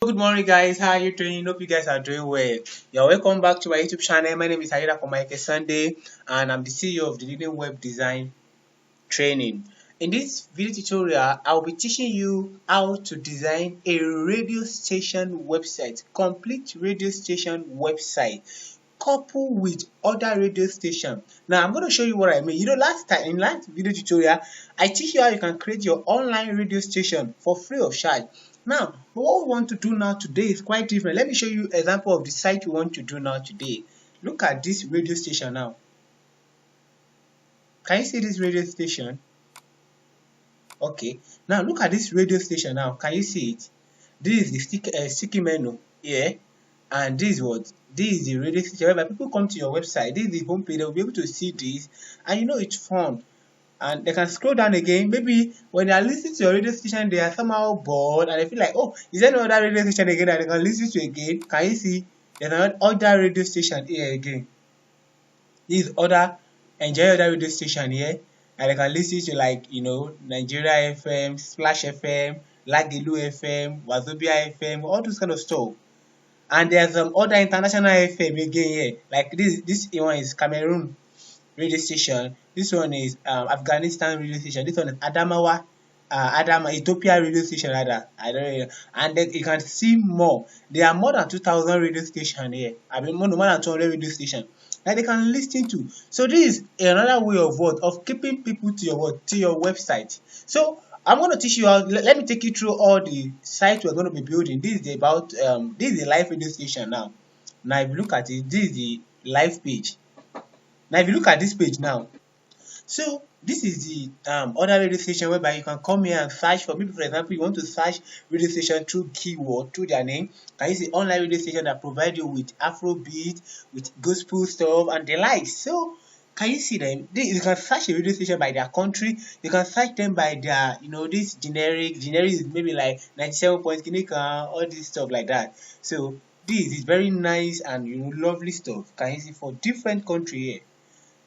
Good morning, guys. How are you doing? Hope you guys are doing well. You're welcome back to my YouTube channel. My name is Ayida Komaike Sunday, and I'm the CEO of Dleading Web Design Training. In this video tutorial, I'll be teaching you how to design a radio station website, complete radio station website, couple with other radio station. Now I'm going to show you what I mean. Last time in last video tutorial, I teach you how you can create your online radio station for free of charge. Now, what we want to do now today is quite different. Let me show you an example of the site we want to do now today. Look at this radio station now. Can you see this radio station? Okay. Now look at this radio station now. Can you see it? This is the sticky menu here, and this is what? This is the radio station. Whereby people come to your website. This is the home page. They'll be able to see this, and it's fun. And they can scroll down again. Maybe when they are listening to your radio station, they are somehow bored and they feel like, oh, is there no other radio station again that they can listen to again? Can you see? There's another radio station here again. This is enjoy other radio station here. And they can listen to Nigeria FM, Splash FM, Lagelu FM, Wazobia FM, all those kind of stuff. And there's some other international FM again here. Like this one is Cameroon radio station. This one is Afghanistan radio station. This one is Ethiopia radio station rather. I don't know. And then you can see more. There are more than 2,000 radio stations here. I mean more than 200 radio stations that they can listen to. So this is another way of keeping people to your website. So I'm going to teach you how. Let me take you through all the sites we're going to be building. This is the live radio station now. Now if you look at it, this is the live page. Now if you look at this page now, so this is the other radio station whereby you can come here and search for. Maybe for example you want to search radio station through keyword, through their name. Can you see online radio station that provide you with Afrobeat, with gospel stuff and the likes? So can you see them? You can search a radio station by their country. You can search them by their this generic is maybe like 97 point all this stuff like that. So this is very nice and lovely stuff. Can you see for different country here?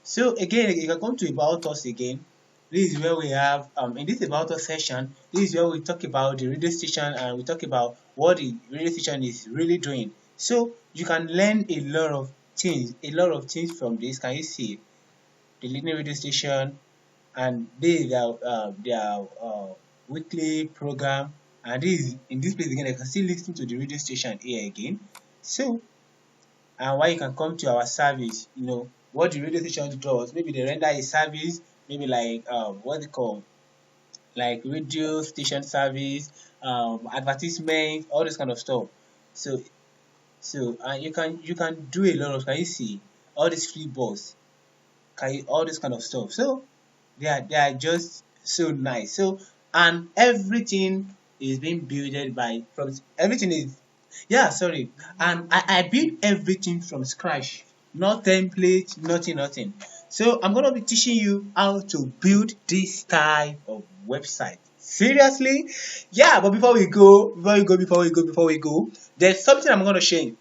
So again, you can come to About Us again. This is where we have in this About Us session, this is where we talk about the radio station and we talk about what the radio station is really doing. So you can learn a lot of things from this. Can you see the Dleading radio station, and their weekly program, and this in this place again, you can still listen to the radio station here again. So and why you can come to our service, what the radio station does. Maybe they render a service, maybe like what they call like radio station service, advertisement, all this kind of stuff. So you can do a lot of. Can you see all these free balls? All this kind of stuff. So they are just so nice. So and everything is being built by everything is and I built everything from scratch. No template, nothing. So I'm going to be teaching you how to build this type of website. Seriously? Yeah, but before we go, there's something I'm going to share.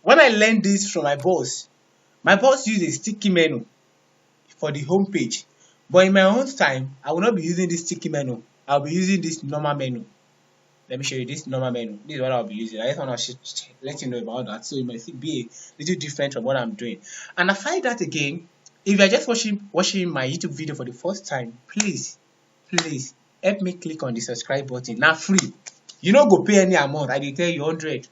When I learned this from my boss used a sticky menu for the home page. But in my own time, I will not be using this sticky menu. I'll be using this normal menu. Let me show you this normal menu. This is what I'll be using. I just want to let you know about that. So it might be a little different from what I'm doing. And aside that again, if you are just watching my YouTube video for the first time, please help me click on the subscribe button. Now free. You don't go pay any amount. I will tell you 100.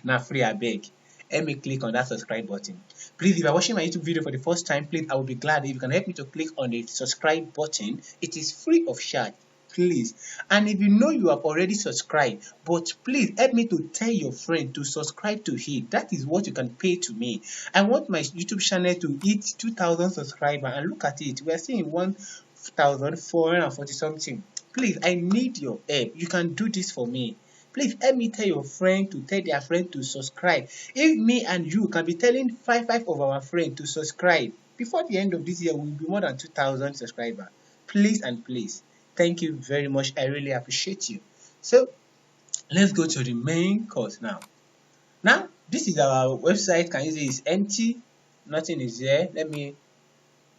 Now free, I beg. Help me click on that subscribe button. Please, if you are watching my YouTube video for the first time, please, I will be glad if you can help me to click on the subscribe button. It is free of charge. Please. And if you have already subscribed, but please help me to tell your friend to subscribe to it. That is what you can pay to me. I want my YouTube channel to hit 2,000 subscribers, and look at it. We are seeing 1,440 something. Please, I need your help. You can do this for me. Please help me tell your friend to tell their friend to subscribe. If me and you can be telling five of our friends to subscribe, before the end of this year, we'll be more than 2,000 subscribers. Please and please. Thank you very much. I really appreciate you. So let's go to the main course now. Now, this is our website. Can you see it's empty? Nothing is there. Let me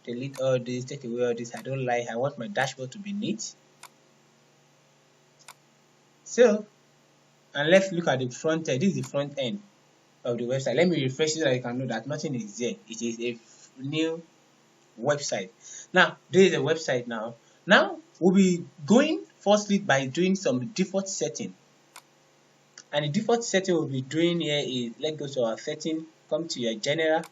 delete all this, take away all this. I don't like. I want my dashboard to be neat. So And let's look at the front end. This is the front end of the website. Let me refresh it so that you can know that nothing is there. It is a new website. Now, there is a website now. Now, we'll be going firstly by doing some default setting. And the default setting we'll be doing here is, let's go to our setting, come to your general.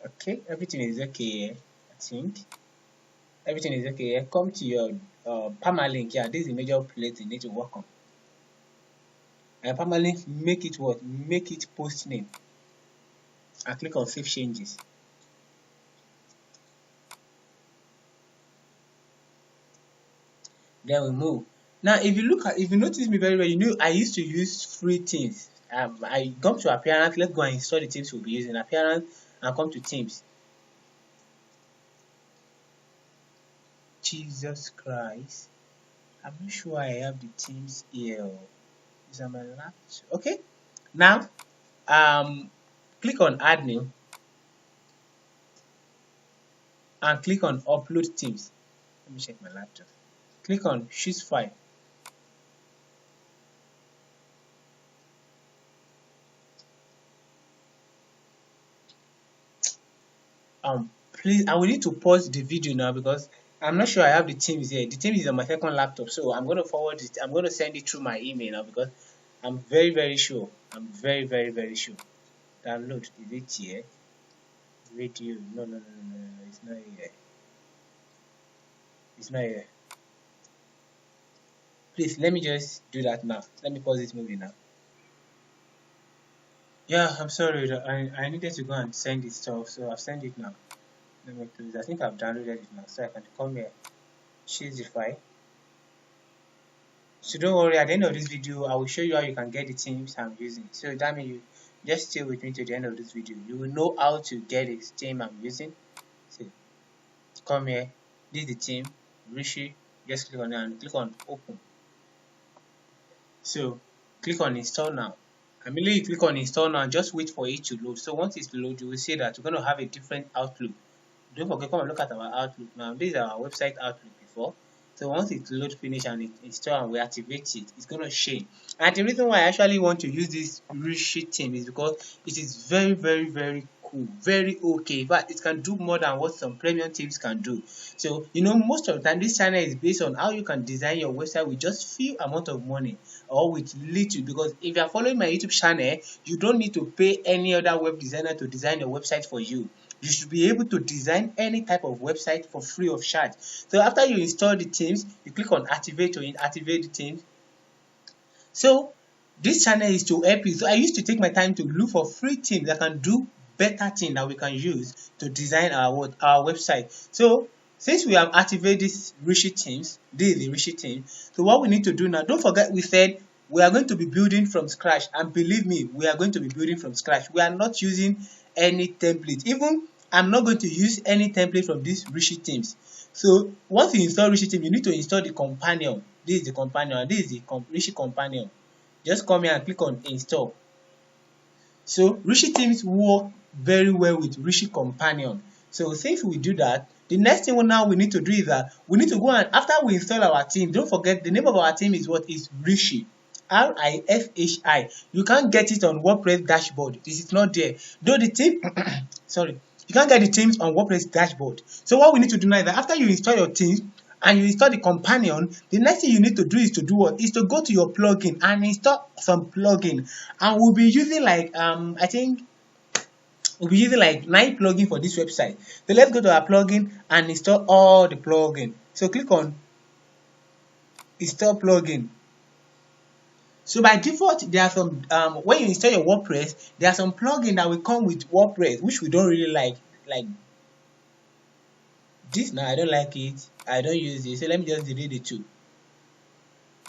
Okay, everything is okay here, I think. Everything is okay here. Come to your permalink here. This is the major place you need to work on. And permalink, make it what? Make it post name. And click on save changes. Then we move. Now, if you notice me very well, you know I used to use free themes. I come to appearance. Let's go and install the themes we'll be using. Appearance, and come to themes. Jesus Christ, I'm not sure I have the themes here. Is on my laptop. Okay. Now, click on add new and click on upload themes. Let me check my laptop. Click on choose file. Please, I will need to pause the video now because I'm not sure I have the themes here. The theme is on my second laptop, so I'm going to forward it. I'm going to send it through my email now because I'm very sure. I'm very sure. Download. Is it here? Video. No. It's not here. It's not here. Please, let me just do that now. Let me pause this movie now. Yeah, I'm sorry. I needed to go and send this stuff, so I've sent it now. Let me close. I think I've downloaded it now, so I can come here, choose the file. So don't worry, at the end of this video, I will show you how you can get the themes I'm using. So that means you just stay with me to the end of this video. You will know how to get the theme I'm using. So come here, this is the theme, Rishi. Just click on it and click on open. So click on install now. Immediately you click on install now, just wait for it to load. So once it's loaded, you will see that we're going to have a different outlook. Don't forget, come and look at our outlook now. This is our website outlook before. So once it's load finish and it install and we activate it, it's going to change. And the reason why I actually want to use this Rishi theme is because it is very cool, very okay, but it can do more than what some premium themes can do. So you know, most of the time this channel is based on how you can design your website with just few amount of money or with little, because if you are following my YouTube channel, you don't need to pay any other web designer to design your website for you. You should be able to design any type of website for free of charge. So after you install the themes, you click on activate to activate the themes. So this channel is to help you. So I used to take my time to look for free themes that can do better things that we can use to design our website. So since we have activated this Rishi themes, this is the Rishi theme. So what we need to do now, don't forget we said we are going to be building from scratch, and believe me, we are going to be building from scratch. We are not using any template. Even I'm not going to use any template from these Rishi themes. So once you install Rishi theme, you need to install the companion. This is the companion, and this is the Rishi companion. Just come here and click on install. So Rishi themes work very well with Rishi companion. So since we do that, the next thing now we need to do is that we need to go, and after we install our theme, don't forget the name of our theme is what? Is Rishi. R-I-S-H-I. You can't get it on WordPress dashboard. This is not there. Though the theme, sorry, you can't get the themes on WordPress dashboard. So what we need to do now is that after you install your theme and you install the companion, the next thing you need to do is to do what? Is to go to your plugin and install some plugin. And we'll be using like I think we'll be using like 9 plugins for this website. So let's go to our plugin and install all the plugin. So click on install plugin. So by default, there are some when you install your WordPress, there are some plugins that will come with WordPress, which we don't really like. Like this now, I don't like it. I don't use it. So let me just delete the 2.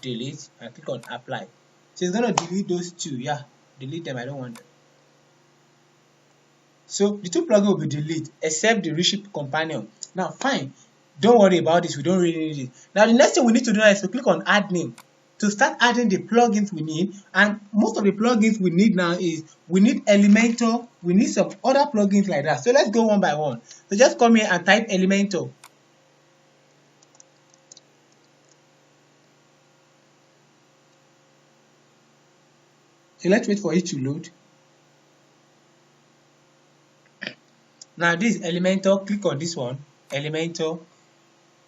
Delete and click on apply. So it's gonna delete those 2. Yeah, delete them. I don't want them. So the 2 plugins will be deleted except the Rishi companion. Now fine, don't worry about this. We don't really need it. Now the next thing we need to do is to click on add name to start adding the plugins we need. And most of the plugins we need now is we need Elementor. We need some other plugins like that. So let's go one by one. So just come here and type Elementor. So let's wait for it to load. Now this Elementor, click on this one, Elementor.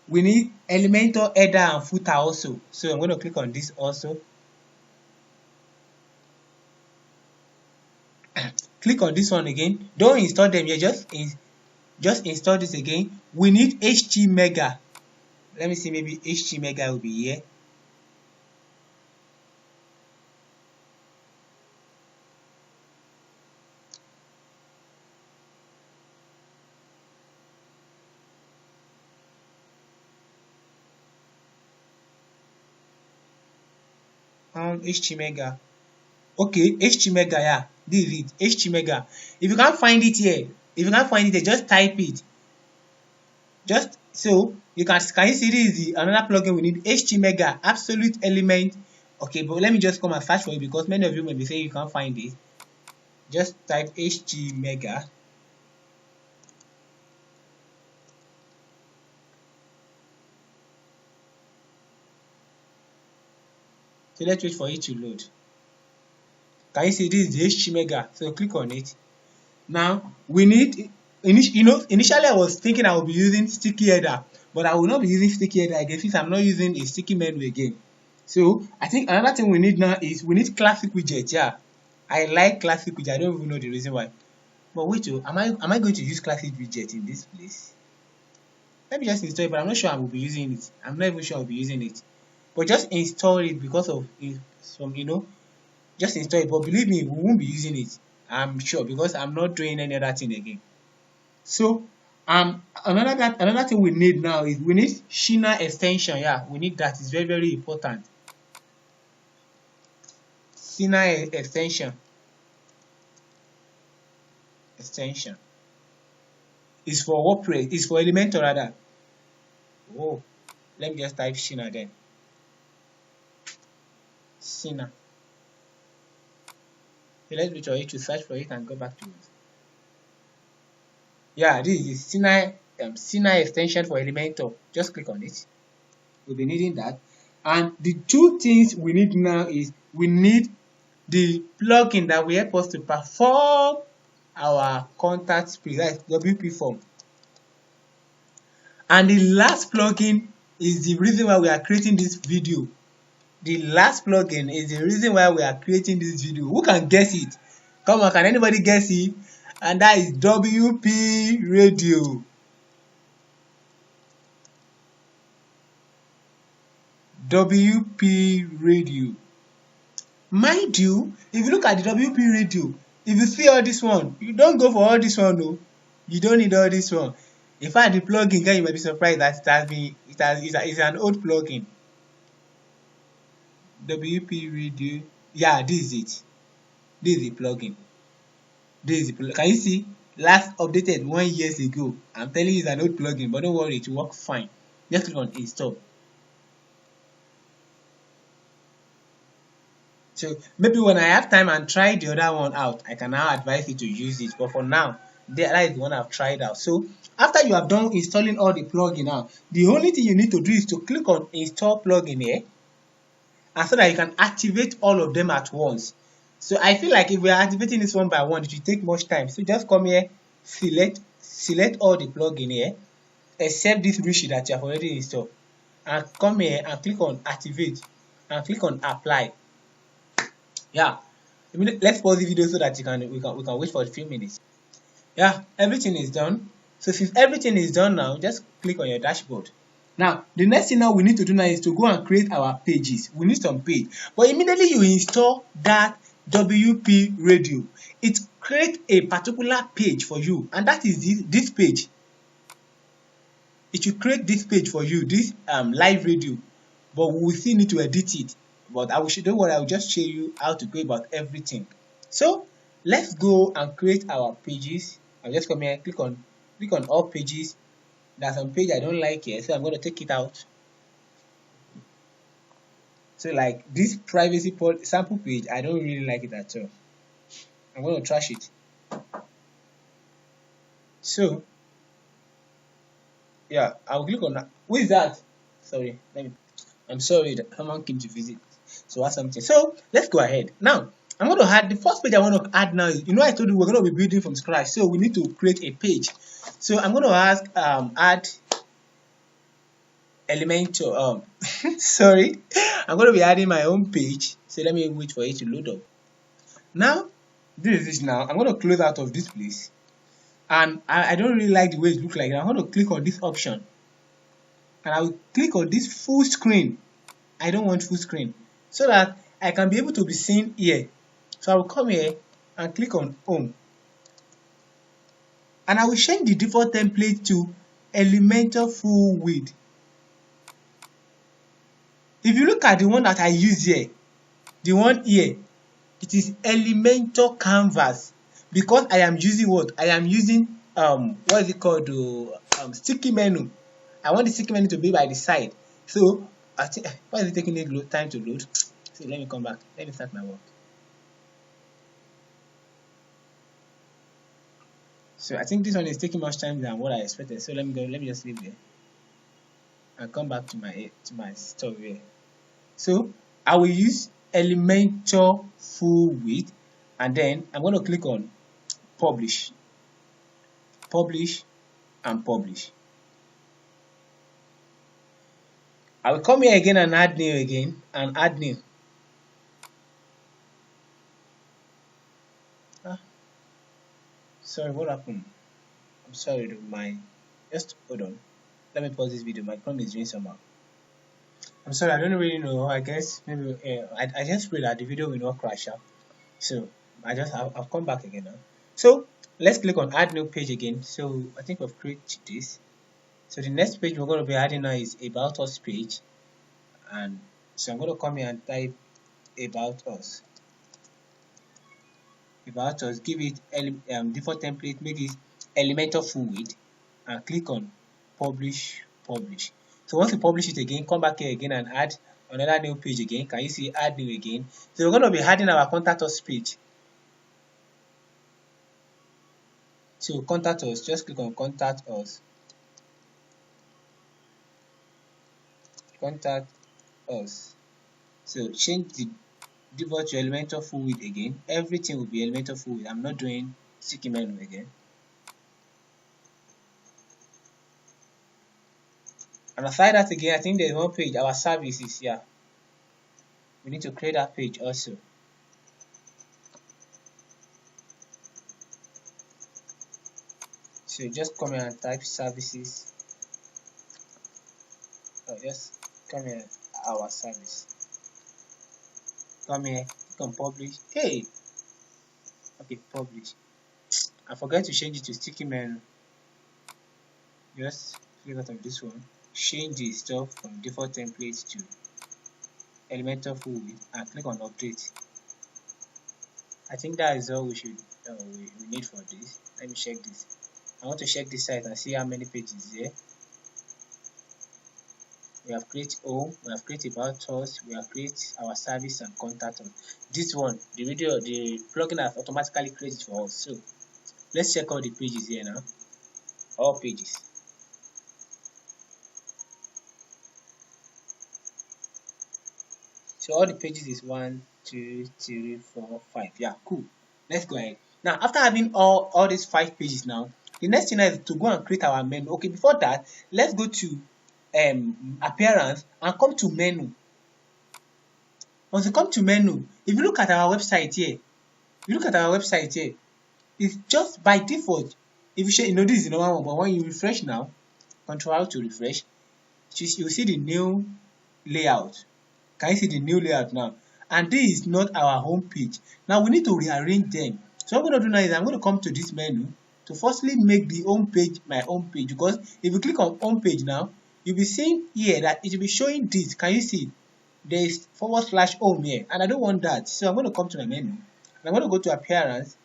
We need Elementor header and footer also. So I'm going to click on this also. Click on this one again. Don't install them here, just install this again. We need HTMega. Let me see, maybe HTMega will be here. HTMega. Okay, HTMega, yeah. This is it, HTMega. If you can't find it here, just type it. Just so you can you see this is another plugin we need, HTMega, absolute element. Okay, but let me just come and search for it because many of you may be saying you can't find it. Just type HTMega. So let's wait for it to load. Can you see this is the HTMega? So click on it. Now we need, initially I was thinking I will be using sticky header, but I will not be using sticky header again since I'm not using a sticky menu again. So I think another thing we need now is we need classic widget. Yeah, I like classic widget. I don't even know the reason why. But wait, am I going to use classic widget in this place? Let me just install it, but I'm not sure I will be using it. I'm not even sure I'll be using it. But just install it because of some, just install it. But believe me, we won't be using it. I'm sure because I'm not doing any other thing again. So another thing we need now is we need Shina extension. Yeah, we need that. It's very, very important. Shina extension. Is for WordPress. It's for Elementor rather. Oh, let me just type Shina then. Shina. So let's wait for you to search for it and go back to it. Yeah, this is Shina extension for Elementor. Just click on it. We'll be needing that. And the two things we need now is we need the plugin that will help us to perform our contact precise WP form. And the last plugin is the reason why we are creating this video. The last plugin is the reason why we are creating this video. Who can guess it? Come on, can anybody guess it? And that is WP Radio. WP Radio. Mind you, if you look at the WP Radio, if you see all this one, you don't go for all this one, no. You don't need all this one. In fact, the plugin, you might be surprised that it's an old plugin. WP Radio. Yeah, this is it. This is the plugin. Can you see? Last updated 1 year ago. I'm telling you it's an old plugin, but don't worry, it will work fine. Just click on install. So maybe when I have time and try the other one out, I can now advise you to use it. But for now, that is the one I've tried out. So after you have done installing all the plugin now, the only thing you need to do is to click on install plugin here, and so that you can activate all of them at once. So I feel like if we are activating this one by one, it will take much time. So just come here, select all the plugin here, except this Rishi that you have already installed, and come here and click on activate and click on apply. Yeah, let's pause the video so that we can wait for a few minutes. Yeah, everything is done. So since everything is done now, just click on your dashboard. Now, the next thing now we need to do now is to go and create our pages. We need some page. But immediately you install that WP Radio, it creates a particular page for you, and that is this page. It will create this page for you, this live radio, but we will still need to edit it. But don't worry, I will just show you how to go about everything. So let's go and create our pages. I'll just come here, click on all pages. There's some page I don't like here, so I'm going to take it out. So like this privacy sample page, I don't really like it at all. I'm going to trash it. So yeah, I'll click on that. Who is that? I'm sorry that someone came to visit. So that's something. So let's go ahead. Now, I'm going to add the first page I want to add now. You know, I told you we're going to be building from scratch, so we need to create a page. So I'm going to ask add Elementor. Sorry, I'm going to be adding my own page. So let me wait for it to load up. Now, this is this now. I'm going to close out of this place, and I don't really like the way it looks like. I'm going to click on this option, and I will click on this full screen. I don't want full screen, so that I can be able to be seen here. So I will come here and click on home, and I will change the default template to Elementor full width. If you look at the one that I use here, the one here, it is Elementor canvas, because I am using what? I am using what is it called? Sticky menu. I want the sticky menu to be by the side. So I think why is it taking time to load? So let me come back. Let me start my work. So I think this one is taking much time than what I expected. So let me go. Let me just leave there and come back to my stuff here. So I will use Elementor full width, and then I'm going to click on publish, publish, and publish. I will come here again and add new again and add new. Sorry, what happened? I'm sorry, just hold on. Let me pause this video. My Chrome is doing somehow. I'm sorry, I don't really know. I guess maybe I just pray that the video will not crash out. So I'll come back again now. So let's click on add new page again. So I think we've created this. So the next page we're going to be adding now is about us page, and so I'm going to come here and type about us. About us, give it default template, make it Elementor full width, and click on publish, publish. So once you publish it again, come back here again and add another new page again. Can you see add new again? So we're going to be adding our contact us page. So contact us, just click on contact us. Contact us. So change the default to Elementor full width again. Everything will be Elementor full width. I'm not doing sticky menu again. And aside that again, I think there's one page, our services here. We need to create that page also. So just come here and type services. Just come here, our service. Come here, click on publish. Hey! Okay, publish. I forgot to change it to sticky menu. Just click out of this one. Change the stuff from default template to Elementor full width and click on update. I think that is all we should we need for this. Let me check this. I want to check this site and see how many pages there. We have created home, we have created about us, we have created our service and contact us. This one, the plugin has automatically created for us. So let's check all the pages here now. All pages. So all the pages is 1, 2, 3, 4, 5. Yeah, cool. Let's go ahead. Now, after having all these 5 pages now, the next thing is to go and create our menu. Okay, before that, let's go to appearance and come to menu. Once you come to menu, if you look at our website here, it's just by default. If you share, this is the normal one, but when you refresh now, Control to refresh, you see the new layout. Can you see the new layout now? And this is not our home page. Now we need to rearrange them. So what I'm going to do now is I'm going to come to this menu to firstly make the home page my home page, because if you click on home page now, you'll be seeing here that it will be showing this. Can you see? There is /home here, and I don't want that. So I'm going to come to my menu and I'm going to go to appearance.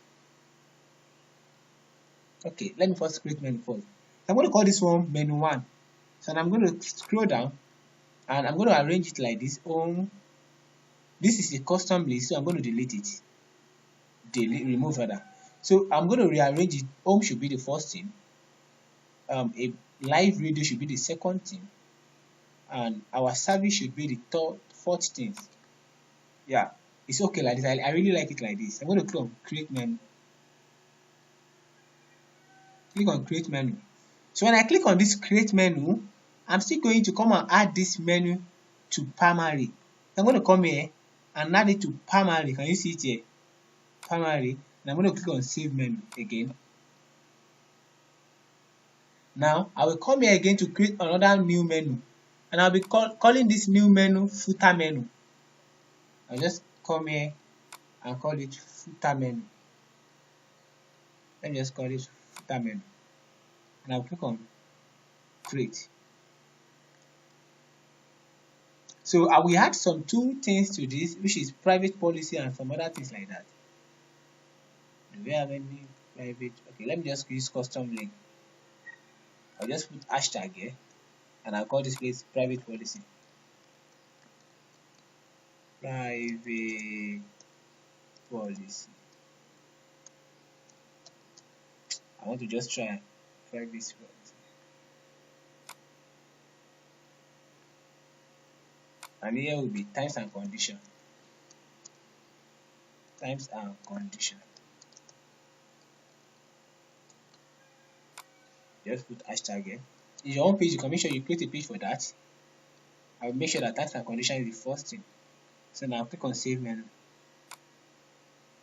Okay, let me first create menu first. I'm going to call this one menu 1. So I'm going to scroll down and I'm going to arrange it like this. Home. This is a custom list, so I'm going to delete it. Remove rather. So I'm going to rearrange it. Home should be the first thing. A live radio should be the second thing, and our service should be the fourth thing. Yeah. It's okay like this. I really like it like this. I'm going to click on create menu. Click on create menu. So when I click on this create menu, I'm still going to come and add this menu to primary. I'm going to come here and add it to primary. Can you see it here? Primary. And I'm going to click on save menu again. Now I will come here again to create another new menu, and I'll be calling this new menu footer menu. I'll just come here and call it footer menu. Let me just call it footer menu, and I'll click on create. So I will add some two things to this, which is private policy and some other things like that. Do we have any private? Okay, let me just use custom link. I'll just put hashtag here, and I'll call this place private policy. Private policy. I want to just try private policy. And here will be terms and condition. Terms and condition. Just put hashtag here. In your own page, you can make sure you create a page for that. I will make sure that terms and condition is the first thing. So now click on save menu.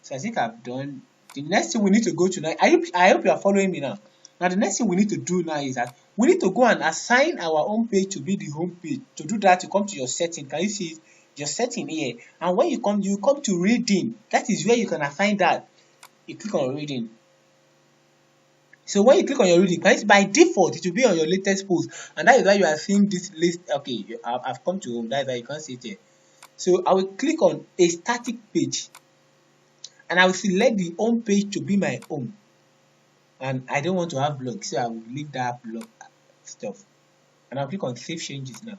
So I think I've done. The next thing we need to go to now, I hope you are following me now. Now the next thing we need to do now is that we need to go and assign our home page to be the home page. To do that, you come to your setting. Can you see it? Your setting here. And when you come to reading. That is where you can assign that. You click on reading. So when you click on your reading, by default it will be on your latest post, and that is why you are seeing this list. Okay, I've come to home. That is why you can't see it here. So I will click on a static page, and I will select the home page to be my home. And I don't want to have blog, so I will leave that blog stuff. And I'll click on save changes now.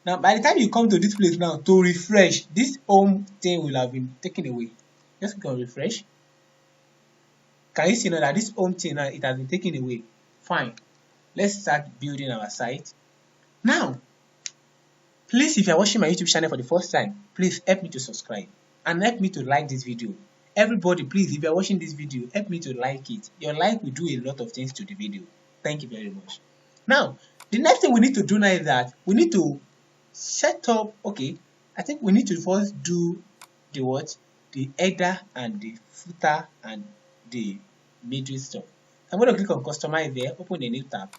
Now by the time you come to this place now to refresh, this home thing will have been taken away. Just click on refresh. Can you see now that this home thing now, it has been taken away? Fine. Let's start building our site. Now, please, if you are watching my YouTube channel for the first time, please help me to subscribe and help me to like this video. Everybody, please, if you are watching this video, help me to like it. Your like will do a lot of things to the video. Thank you very much. Now, the next thing we need to do now is that we need to set up, okay, I think we need to first do the what? The header and the footer and the middle stuff. I'm going to click on customize there, open a new tab.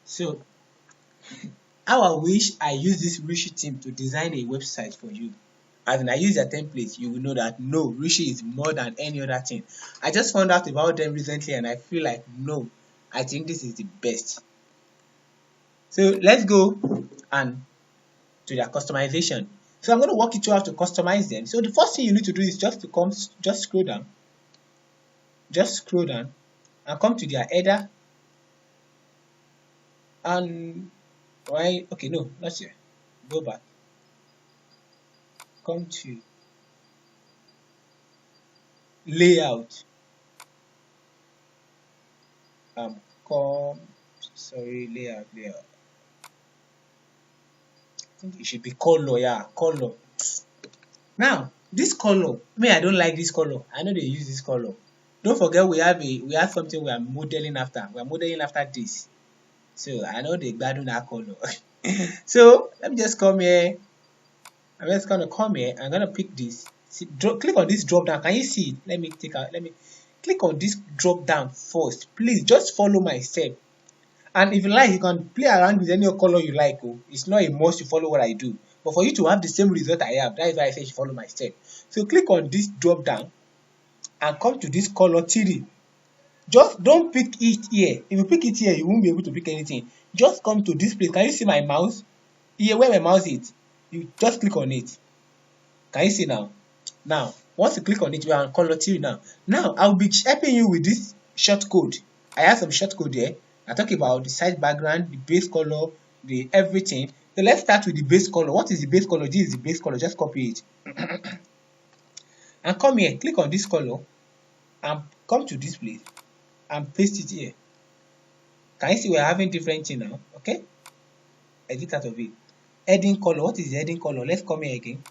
So, how I wish I use this Rishi team to design a website for you. As in I use their templates, you will know that no, Rishi is more than any other thing. I just found out about them recently and I feel like no, I think this is the best. So let's go and to their customization. So I'm going to walk you through how to customize them. So the first thing you need to do is just scroll down. Just scroll down and come to their header. And why? Okay, no, not here. Go back. Come to layout. Layout. I think it should be color, yeah, color. Now, this color, I don't like this color. I know they use this color. Don't forget we have something we are modeling after. We are modeling after this. So I know they gbadun that color. So let me just come here. I'm just gonna come here. I'm gonna pick this. Click on this drop down. Can you see it? Let me click on this drop down first. Please just follow my step. And if you like, you can play around with any color you like. Oh, it's not a must to follow what I do. But for you to have the same result I have, that is why I say you follow my step. So click on this drop down and come to this color 3D. Just don't pick it here. If you pick it here, you won't be able to pick anything. Just come to this place. Can you see my mouse? Here where my mouse is. You just click on it. Can you see now? Now, once you click on it, we are on color 3 now. Now, I'll be helping you with this short code. I have some short code there. I talk about the site background, the base color, the everything. So let's start with the base color. What is the base color? This is the base color. Just copy it. And come here. Click on this color. And come to this place. And paste it here. Can you see we're having different thing now? Okay? Edit out of it. heading color. What is the heading color? Let's come here again.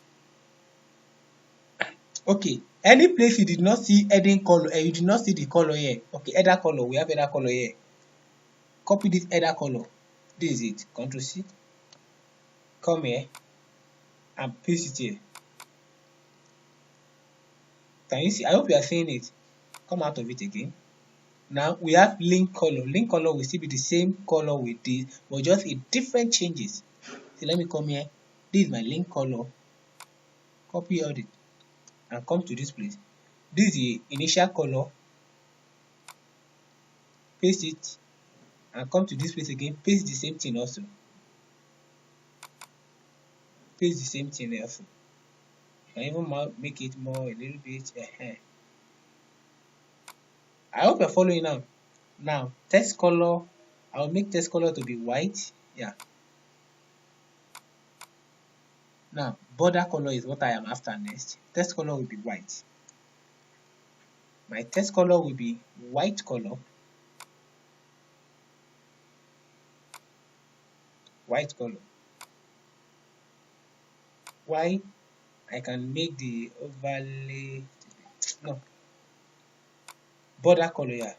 Okay, any place you did not see heading color, you did not see the color here. Okay, header color. We have header color here. Copy this header color. This is it. Ctrl C. Come here and paste it here. Can you see? I hope you are seeing it. Come out of it again. Now we have link color. Link color will still be the same color with this, but just in different changes. So let me come here. This is my link color. Copy all it and come to this place. This is the initial color. Paste it and come to this place again. Paste the same thing also. Paste the same thing also. You can even make it more a little bit. I hope you're following now. Now, text color, I'll make text color to be white. Yeah. Now, border color is what I am after next. Text color will be white. My text color will be white color. White color. Why? I can make the overlay. No. Border color, yeah.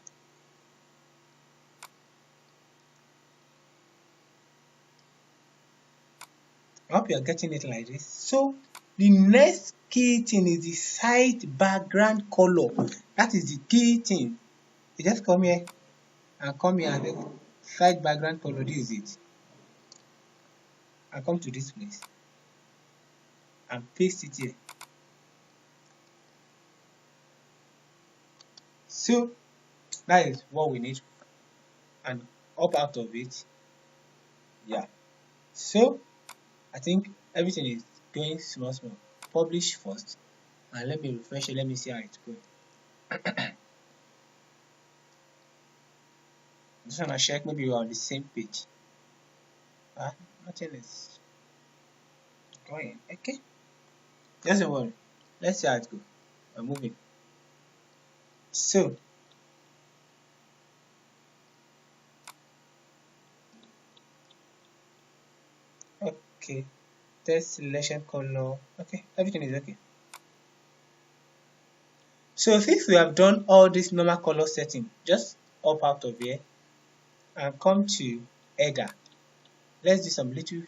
I hope you are getting it like this. So the next key thing is the site background color. That is the key thing. You just come here and come here and the site background color. This is it. And come to this place and paste it here. So that is what we need, and up out of it. Yeah. So I think everything is going small. Publish first, and let me refresh it. Let me see how it's going. Just wanna check maybe we're on the same page. Nothing is going. Okay. Just don't worry. Let's see how it goes. We're moving. So okay. Text selection color. Okay, everything is okay. So since we have done all this normal color setting, just up out of here and come to header. Let's do some little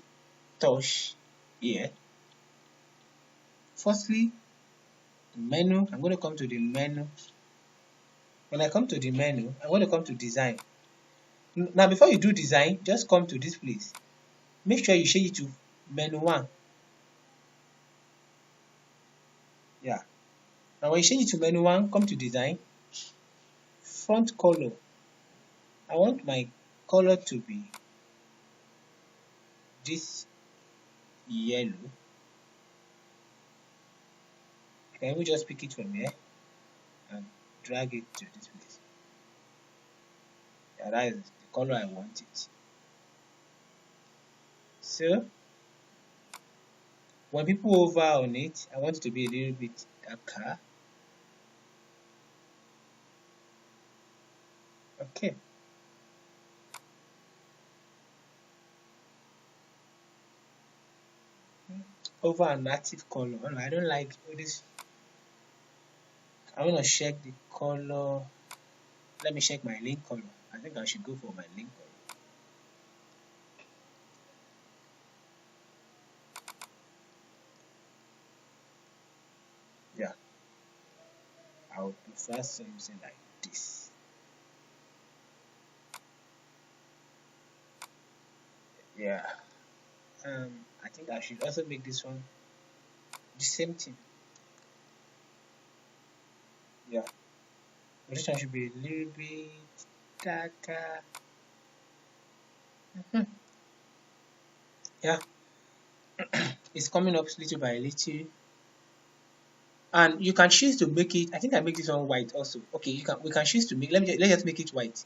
touch here. Firstly, menu. I'm going to come to the menu. When I come to the menu, I'm going to come to design. Now before you do design, just come to this place. Make sure you change it to menu 1. Yeah. Now when you change it to menu 1, come to design. Font color. I want my color to be this yellow. Can we just pick it from here and drag it to this place? Yeah, that is the color I want it. So when people hover on it, I want it to be a little bit darker. Okay. Over an active color. I don't like this. I want to check the color. Let me check my link color. I think I should go for my link color. Yeah. I would prefer something like this. Yeah. I think I should also make this one the same thing. Yeah. But this one should be a little bit darker. Yeah. It's coming up little by little. And you can choose to make it. I think I make this one white also. Okay, we can choose to make. Let's just make it white.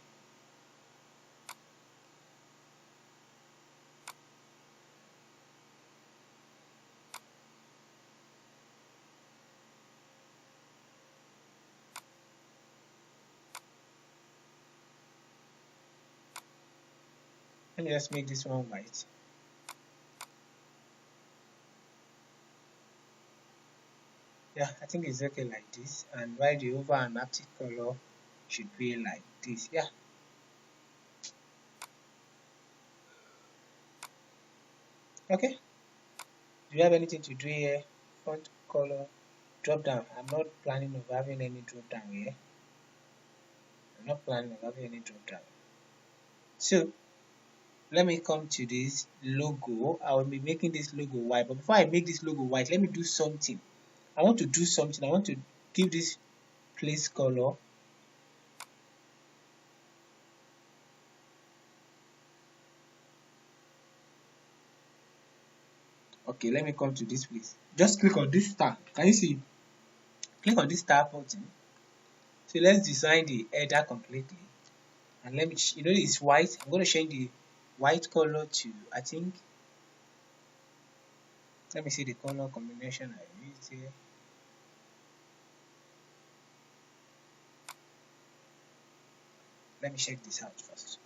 Let me just make this one white. Yeah, I think it's okay like this. And while the over and active color should be like this. Yeah. Okay. Do you have anything to do here? Font color drop down. I'm not planning of having any drop down here. I'm not planning of having any drop down. So let me come to this logo. I will be making this logo white. But before I make this logo white, let me do something. I want to do something. I want to give this place color. Okay, let me come to this place. Just click on this star. Can you see? Click on this star button. So let's design the header completely. And let me, it's white. I'm going to change the white color to, I think, let me see the color combination I used here. Let me check this out first.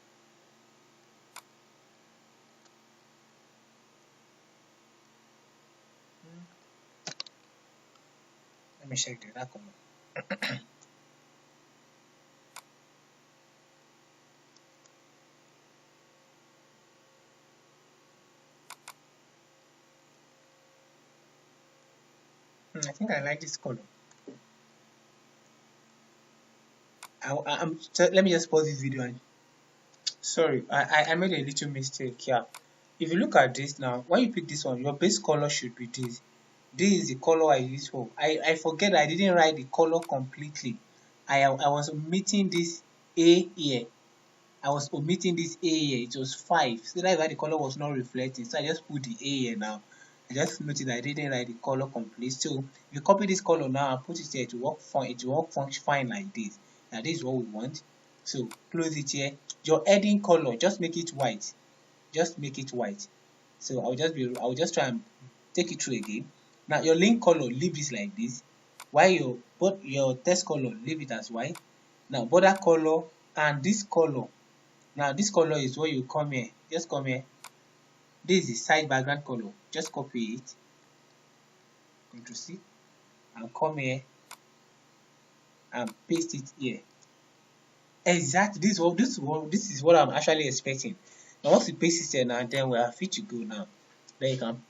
Let me check the other color. I think I like this color. Let me just pause this video and sorry, I made a little mistake here. If you look at this now, when you pick this one, your base color should be this. This is the color I use for. I forget I didn't write the color completely. I was omitting this A here. I was omitting this A here. It was 5. So that's why the color was not reflecting. So I just put the A here now. I just noticed I didn't write the color complete. So if you copy this color now and put it here, it will work fine. It will work fine like this. Now this is what we want. So close it here. Your heading color, just make it white. Just make it white. So I will just try and take it through again. Now your link color, leave this like this. While your text color, leave it as white. Now border color and this color. Now this color is what you come here. Just come here. This is the side background color. Just copy it. Ctrl C and come here and paste it here. Exactly. This is what I'm actually expecting. Now once you paste it here now, then we are free to go now. Then you can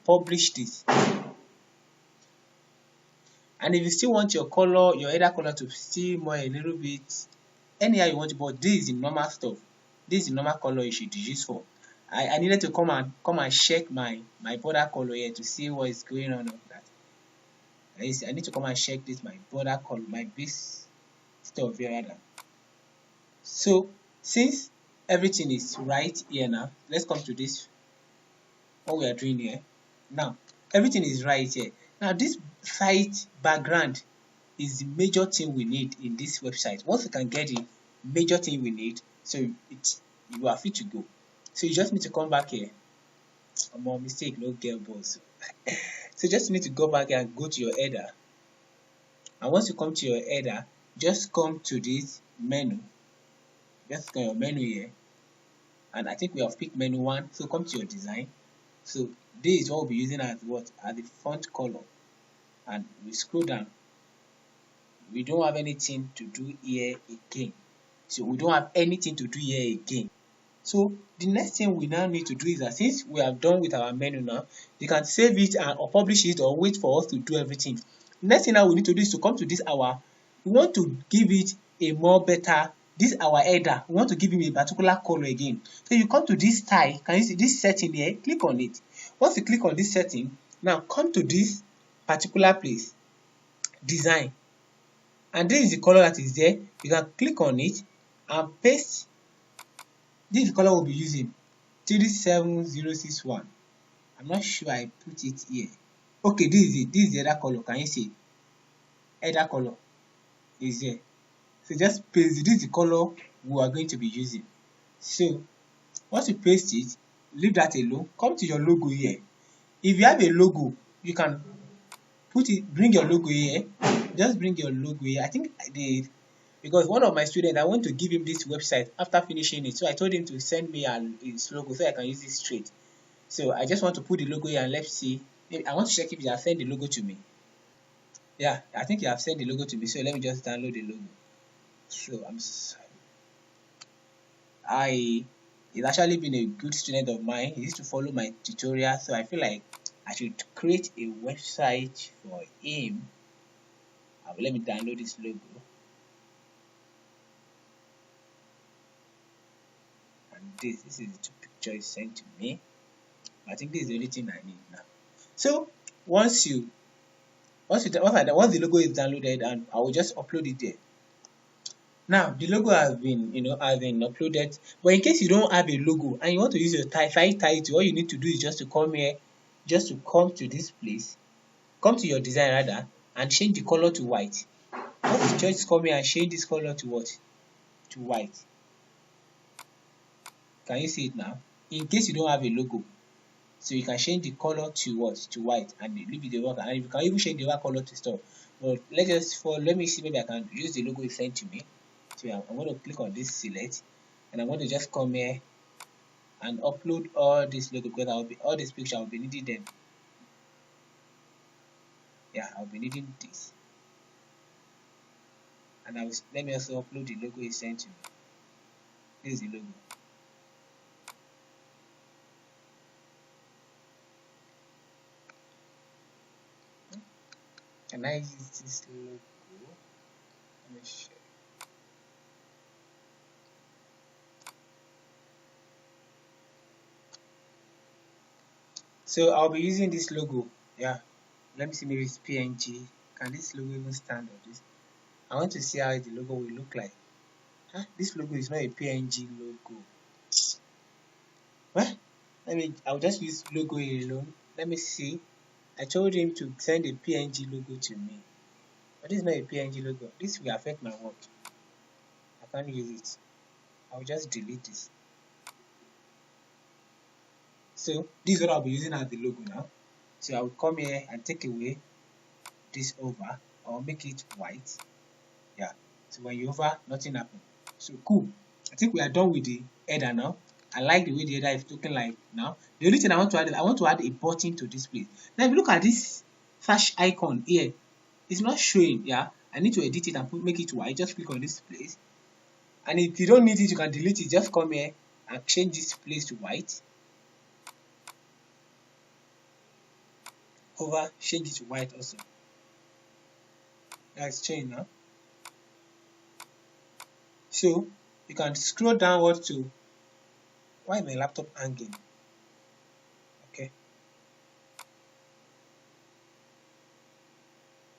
publish this. And if you still want your color, your header color to still more a little bit, anyhow you want to, but this is the normal stuff. This is the normal color you should use for. I needed to come and check my border color here to see what is going on with that. I need to come and check this my border color, my base stuff here rather. So since everything is right here now, let's come to this what we are doing here. Now everything is right here. Now this site background is the major thing we need in this website. Once you can get the major thing we need, so you are free to go. So you just need to come back here. More mistake, no girl boss. So you just need to go back here and go to your header. And once you come to your header, just come to this menu. Just go your menu here. And I think we have picked menu 1. So come to your design. So this is what we'll be using as what? As the font color. And we scroll down. We don't have anything to do here again. So we don't have anything to do here again. So the next thing we now need to do is that since we are done with our menu now, you can save it or publish it or wait for us to do everything. The next thing now we need to do is to come to this hour. We want to give it a more better, this our header. We want to give him a particular color again. So you come to this style. Can you see this setting here? Click on it. Once you click on this setting, now come to this particular place, design. And this is the color that is there. You can click on it and paste. This is the color we'll be using, 37061. I'm not sure I put it here. Okay, this is it. This is the other color. Can you see? Header color is there. So just paste it. This is the color we are going to be using. So once you paste it, leave that alone. Come to your logo here. If you have a logo, you can put it. Bring your logo here. Just bring your logo here. I think because one of my students, I want to give him this website after finishing it. So I told him to send me his logo so I can use it straight. So I just want to put the logo here and let's see. I want to check if he has sent the logo to me. Yeah, I think you have sent the logo to me, so let me just download the logo. So he's actually been a good student of mine. He used to follow my tutorial, so I feel like I should create a website for him. Let me download this logo. And this is the picture he sent to me. I think this is the only thing I need now. So once the logo is downloaded, and I will just upload it there. Now the logo has been uploaded, but in case you don't have a logo and you want to use your site title, all you need to do is just to come here, just to come to this place, come to your design rather, and change the color to white. Just come here and change this color to what? To white. Can you see it now? In case you don't have a logo, so you can change the color to what? To white, and leave it the work, and you can even change the other color to stuff. But let me see, maybe I can use the logo he sent to me. So I'm going to click on this select, and I'm going to just come here and upload all this logo, because all this picture I'll be needing them. Yeah, I'll be needing this. And let me also upload the logo he sent to me. This is the logo. Can I use this logo? Let me show you. So I'll be using this logo. Yeah, let me see, maybe it's PNG. Can this logo even stand on this? I want to see how the logo will look like. This logo is not a PNG logo. Well, I'll just use logo alone. Let me see. I told him to send a PNG logo to me, but this is not a PNG logo. This will affect my work. I can't use it. I'll just delete this. So this is what I'll be using as the logo now. So I will come here and take away this over, or make it white. Yeah. So when you over, nothing happens. So cool. I think we are done with the header now. I like the way the header is looking like now. The only thing I want to add is I want to add a button to this place. Now if you look at this search icon here, it's not showing. Yeah, I need to edit it and make it white. Just click on this place, and if you don't need it, you can delete it. Just come here and change this place to white. Over, change it to white also. That's changed now. So you can scroll downward to, why is my laptop hanging? Okay.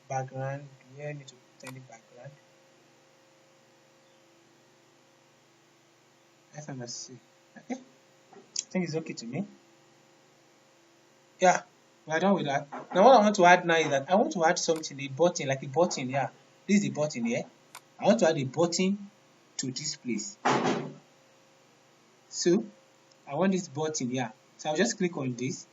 Background, where I need to put any background. FMSC. Okay. I think it's okay to me. Yeah, we are done with that. Now what I want to add now is that I want to add something, a button, like a button. Yeah, this is the button here. I want to add a button to this place. So I want this button here. So I'll just click on this.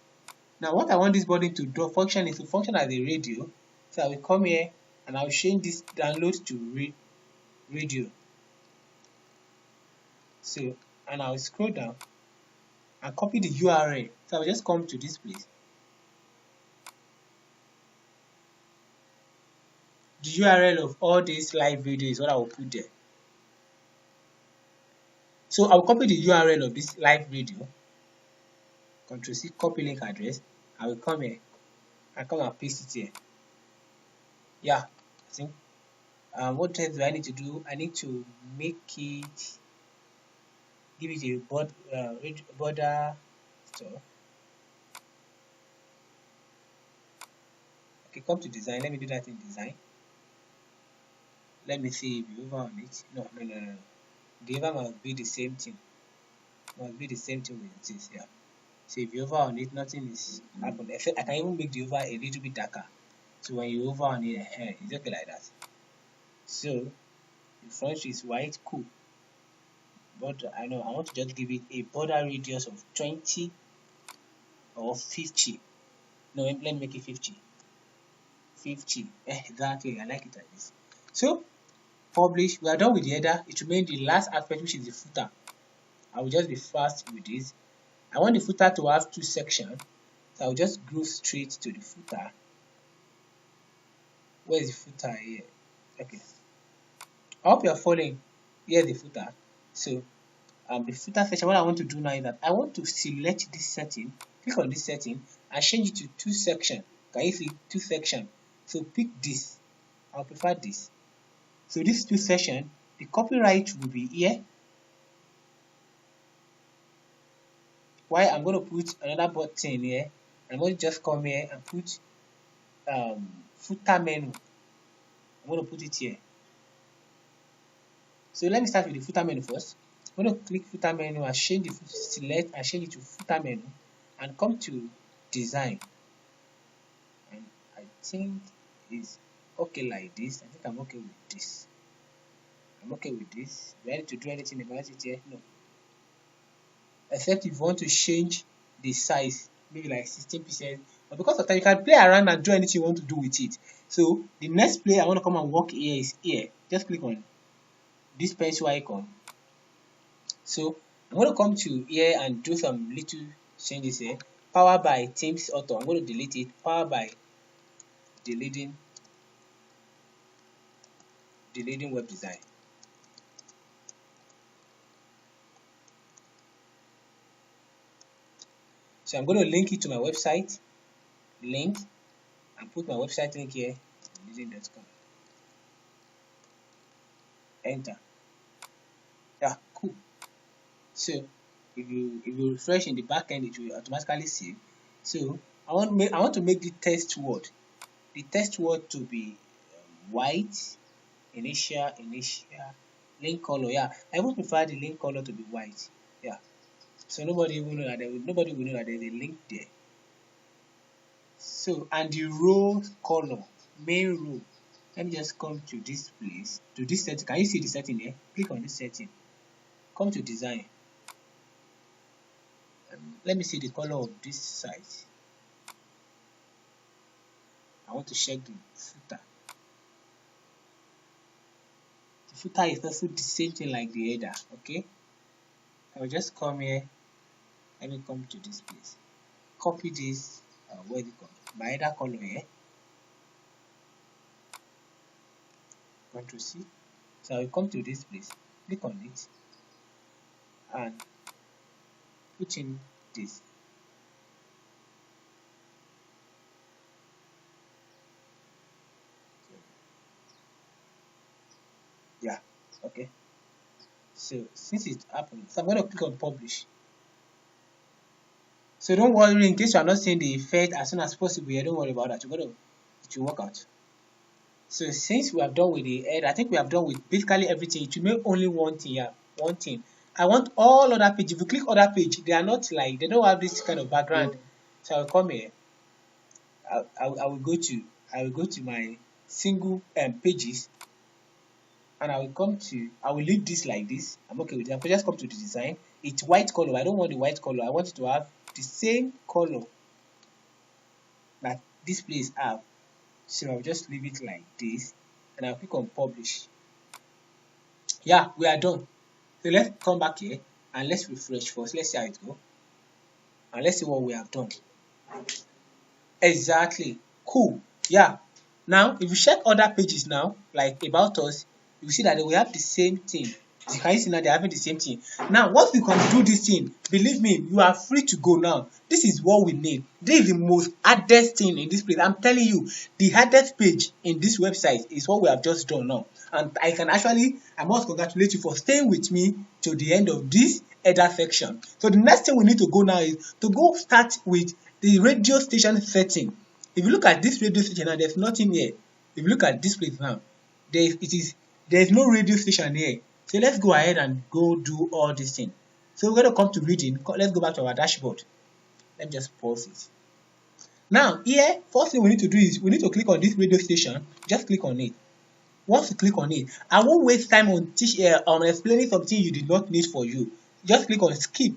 Now what I want this button to do function is to function as a radio. So I will come here and I'll change this download to radio. So, and I'll scroll down and copy the URL. So I'll just come to this place. The URL of all these live videos is what I will put there. So I'll copy the URL of this live video. Ctrl C, copy link address. I will come here and come and paste it here. Yeah, I think. What else do I need to do? I need to make it, give it a border stuff. Okay, come to design. Let me do that in design. Let me see if you over on it. No. The over must be the same thing. Must be the same thing with this. Yeah. So if you over on it, nothing is happened. I can even make the over a little bit darker. So when you over on it, it's okay like that. So the front is white, cool. But I want to just give it a border radius of 20 or 50. No, let me make it 50. 50. Exactly. I like it like this. So publish. We are done with the header. It remains the last aspect, which is the footer. I will just be fast with this. I want the footer to have two sections. So I will just go straight to the footer. Where is the footer here? Okay. I hope you are following. Here's the footer. So the footer section, what I want to do now is that I want to select this setting, click on this setting and change it to 2 section. Can you see 2 section? So pick this. I'll prefer this. So this 2 section, the copyright will be here. Why I'm going to put another button here. I'm going to just come here and put footer menu. I'm going to put it here. So let me start with the footer menu first. I'm going to click footer menu and change the select and change it to footer menu and come to design. And I think it's okay like this. I think I'm okay with this. I'm okay with this. Do I need to do anything about it here? No. Except if you want to change the size, maybe like 16%. But because of that, you can play around and do anything you want to do with it. So the next play I want to come and work here is here. Just click on this pencil icon. So I'm going to come to here and do some little changes here. Powered by Teams Auto. I'm going to delete it. Powered by Dleading web design. So I'm going to link it to my website. Link and put my website link here. Dleading.com. Enter. Yeah, cool. So if you refresh in the back end, it will automatically save. So I want to make the text word to be white, initial link color. Yeah, I would prefer the link color to be white. Yeah, so nobody will know that there's a link there. So and the row color, main row. Let me just come to this place, to this setting. Can you see the setting here? Click on this setting. Come to design. Let me see the color of this site. I want to check the footer. The footer is also the same thing like the header. Okay. I will just come here. Let me come to this place. Copy this. Where is it called? My header color here. Ctrl C. So I will come to this place. Click on it and put in this. Yeah, okay. So since it happened, so I'm going to click on publish. So don't worry, in case you are not seeing the effect as soon as possible here, don't worry about that. It will work out. So since we have done with the head, I think we have done with basically everything. It will make only one thing here. One thing. I want all other pages. If you click other page, they are not like, they don't have this kind of background. So I will come here. I will go to my single pages, and I will leave this like this. I'm okay with that. But just come to the design. It's white color. I don't want the white color. I want it to have the same color that this place have. So I'll just leave it like this, and I'll click on publish. Yeah, we are done. So let's come back here and let's refresh first. Let's see how it goes, and let's see what we have done. Exactly. Cool. Yeah. Now, if you check other pages now, like about us, you see that they will have the same thing. You can see now they're having the same thing. Now, once you can do this thing, believe me, you are free to go now. This is what we need. This is the most hardest thing in this place. I'm telling you, the hardest page in this website is what we have just done now. And I must congratulate you for staying with me to the end of this header section. So the next thing we need to go now is to go start with the radio station setting. If you look at this radio station now, there's nothing here. If you look at this place now, there is no radio station here. So let's go ahead and go do all this thing. So we're going to come to reading. Let's go back to our dashboard. Let me just pause it. Now here, first thing we need to do is we need to click on this radio station. Just click on it. Once you click on it, I won't waste time on explaining something you did not need for you. Just click on skip.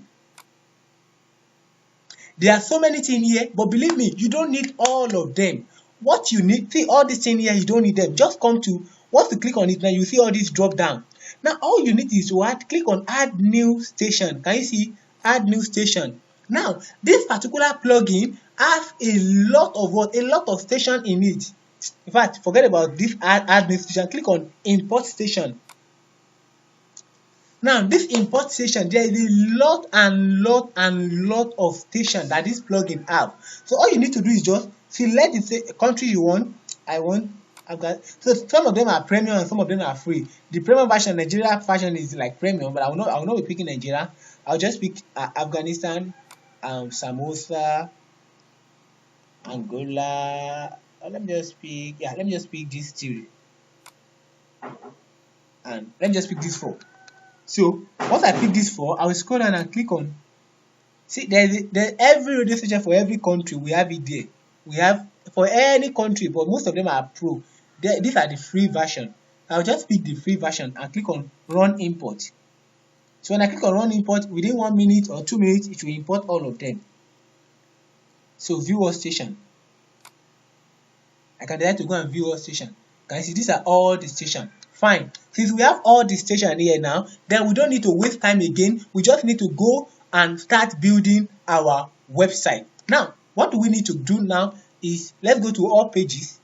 There are so many things here, but believe me, you don't need all of them. What you need, see all these things here, you don't need them. Just come to, once you click on it, now you see all these drop down. Now all you need is to click on add new station. Can you see add new station? Now this particular plugin has a lot of station in it. In fact, forget about this add new station. Click on import station. Now, this import station, there is a lot of station that this plugin have. So all you need to do is just select the country you want. I've got, so some of them are premium and some of them are free. The premium version, Nigeria version, is like premium, but I will not be picking Nigeria. I'll just pick Afghanistan, Samosa, Angola. Let me just pick these three, and let me just pick these four. So once I pick this four, I will scroll down and click on. See, there's every radio station for every country. We have it there. We have for any country, but most of them are pro. These are the free version. I'll just pick the free version and click on run import. So when I click on run import, within 1 minute or 2 minutes, it will import all of them. So view all station. I can decide to go and view all station. Can you see these are all the station? Fine. Since we have all the station here now, then we don't need to waste time again. We just need to go and start building our website. Now, what do we need to do now is let's go to all pages,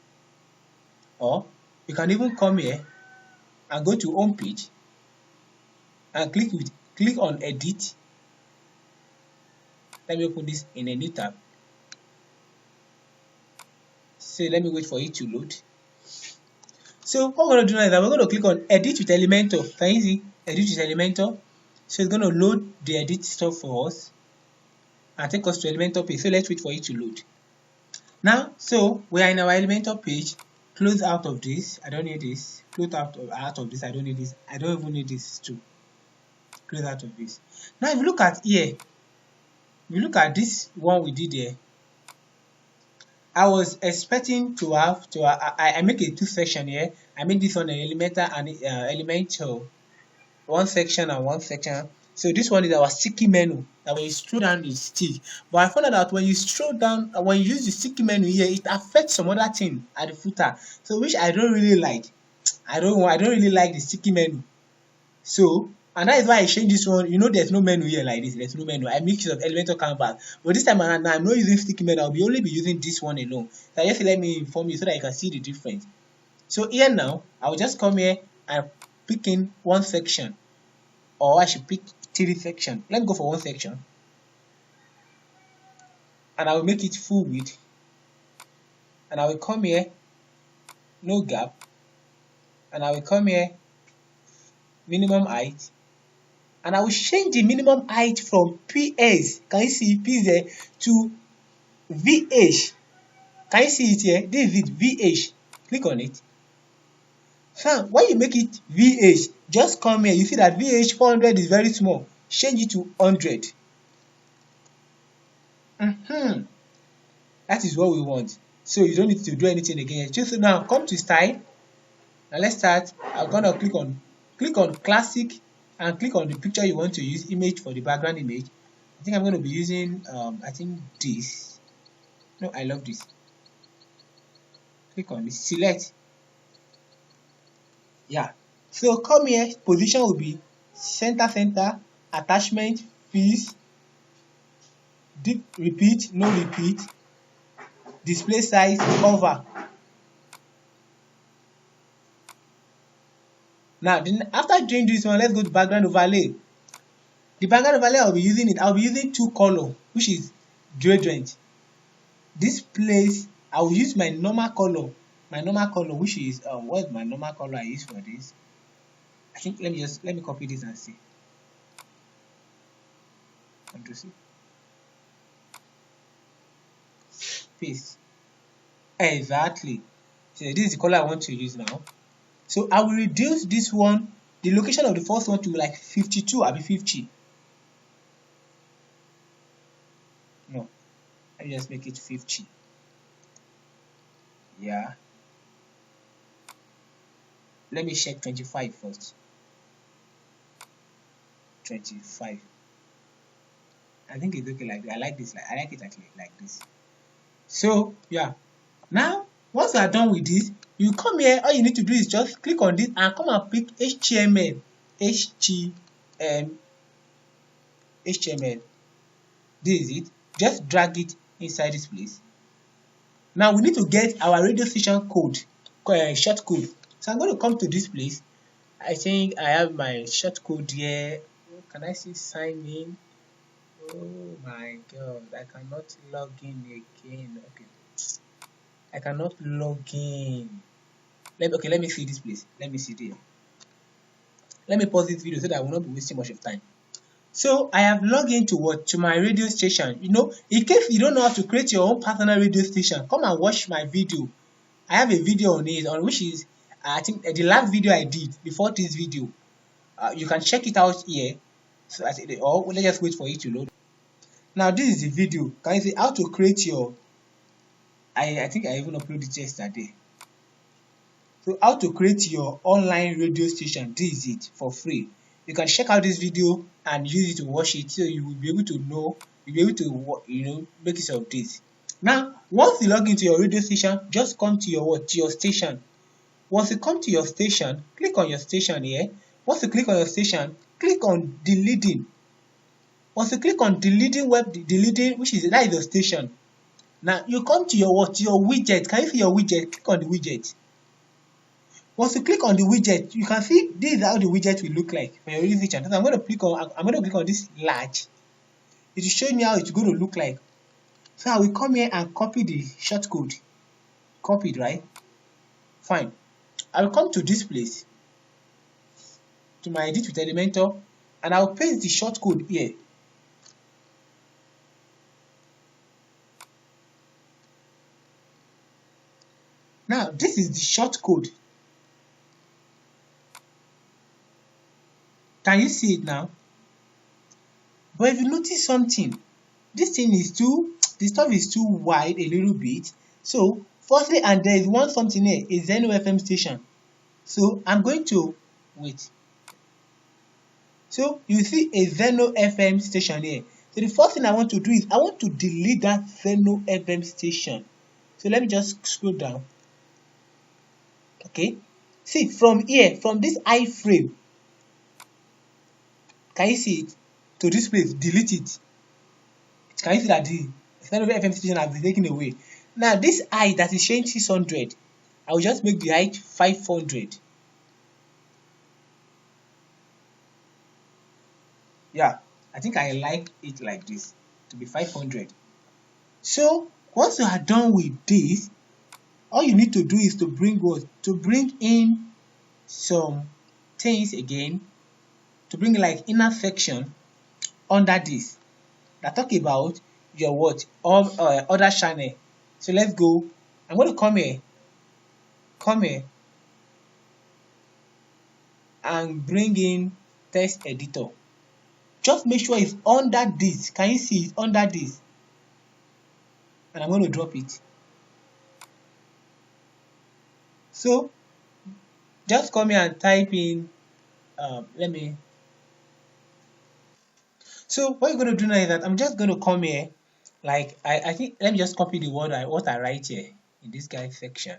or you can even come here and go to home page and click on edit. Let me open this in a new tab. So let me wait for it to load. So what we're going to do now is that we're going to click on edit with Elementor. Can you see edit with Elementor? So it's going to load the edit stuff for us and take us to Elementor page. So let's wait for it to load. Now, so we are in our Elementor page. Close out of this. I don't need this. Close out of this. I don't need this. I don't even need this too. Close out of this. Now, if you look at here, if you look at this one we did here, I was expecting to have I make a two section here. I made this one an Elementor and Elementor, one section and one section. So this one is our sticky menu that when you scroll down it stick. But I found out that when you scroll down, when you use the sticky menu here, it affects some other thing at the footer. So which I don't really like. I don't really like the sticky menu. So and that is why I changed this one. You know, there's no menu here like this. There's no menu. I make use of Elementor canvas. But this time around, now I'm not using sticky menu. I'll only be using this one alone. So just let me inform you so that you can see the difference. So here now, I will just come here and pick in one section, or I should pick 3 sections. Let me go for one section, and I will make it full width. And I will come here, no gap, and I will come here, minimum height. And I will change the minimum height from PS, can you see PS there, to VH. Can you see it here? This is it, VH. Click on it. So when you make it VH, just come here. You see that VH 400 is very small. Change it to 100. That is what we want. So you don't need to do anything again. Just now come to style. Now let's start. I'm gonna click on classic. And click on the picture you want to use, image for the background image. I think I'm going to be using I think this. No, I love this. Click on this, select. Yeah. So come here, position will be center, attachment, fees, deep repeat, no repeat, display size, cover. Now, then after doing this one, let's go to background overlay. The background overlay I'll be using 2 color, which is gradient. This place I will use my normal color, which is what is my normal color I use for this? I think let me copy this and see. Control C. Paste. Exactly. So this is the color I want to use now. So I will reduce this one, the location of the first one, to like 52. I'll be 50. No, let me just make it 50. Yeah. Let me check 25 first. 25. I think it's okay like that. I like this. I like it actually like this. So yeah. Now once you are done with this, you come here. All you need to do is just click on this and come and pick HTML. HTML. This is it. Just drag it inside this place. Now we need to get our radio station code, short code. So I'm going to come to this place. I think I have my short code here. Can I see sign in? Oh my god, I cannot log in again. Okay, I cannot log in. Let me see this place. Let me see there. Let me pause this video so that I will not be wasting much of time. So I have logged into what? To my radio station. You know, in case you don't know how to create your own personal radio station, come and watch my video. I have a video on it, on which is I think the last video I did before this video. You can check it out here. So or let's just wait for it to load. Now this is the video. Can you see how to create your? I think I even uploaded it yesterday. So how to create your online radio station? This is it for free. You can check out this video and use it to watch it, so you will be able to know, you'll be able to make use of this. Now, once you log into your radio station, just come to your what? To your station. Once you come to your station, click on your station here. Once you click on your station, click on Dleading. Once you click on Dleading, which is that is your station. Now you come to your what? To your widget. Can you see your widget? Click on the widget. Once you click on the widget, you can see this is how the widget will look like for your radio station. So I'm going to click on this large. It will show me how it's going to look like. So I will come here and copy the short code. Copied, right? Fine. I will come to this place, to my edit with Elementor, and I will paste the short code here. Now this is the short code. Can you see it now? But if you notice something, this thing is the stuff is too wide a little bit. So firstly, and there is one something here, a Zeno FM station. So I'm going to wait. So you see a Zeno FM station here. So the first thing I want to do is I want to delete that Zeno FM station. So let me just scroll down. Okay. See, from here, from this iframe, can you see it? To this place, delete it. Can you see that the Zeno FM station has been taken away? Now this height that is showing 600, I will just make the height 500. Yeah, I think I like it like this, to be 500. So once you are done with this, all you need to do is to bring what? To bring in some things again, to bring like inner section under this that talk about your what? Other channel. So let's go. I'm going to come here and bring in text editor. Just make sure it's under this. Can you see it's under this? And I'm going to drop it. So just come here and type in so what you're going to do now is that I'm just going to come here, like I think, let me just copy the word what I write here in this guide section.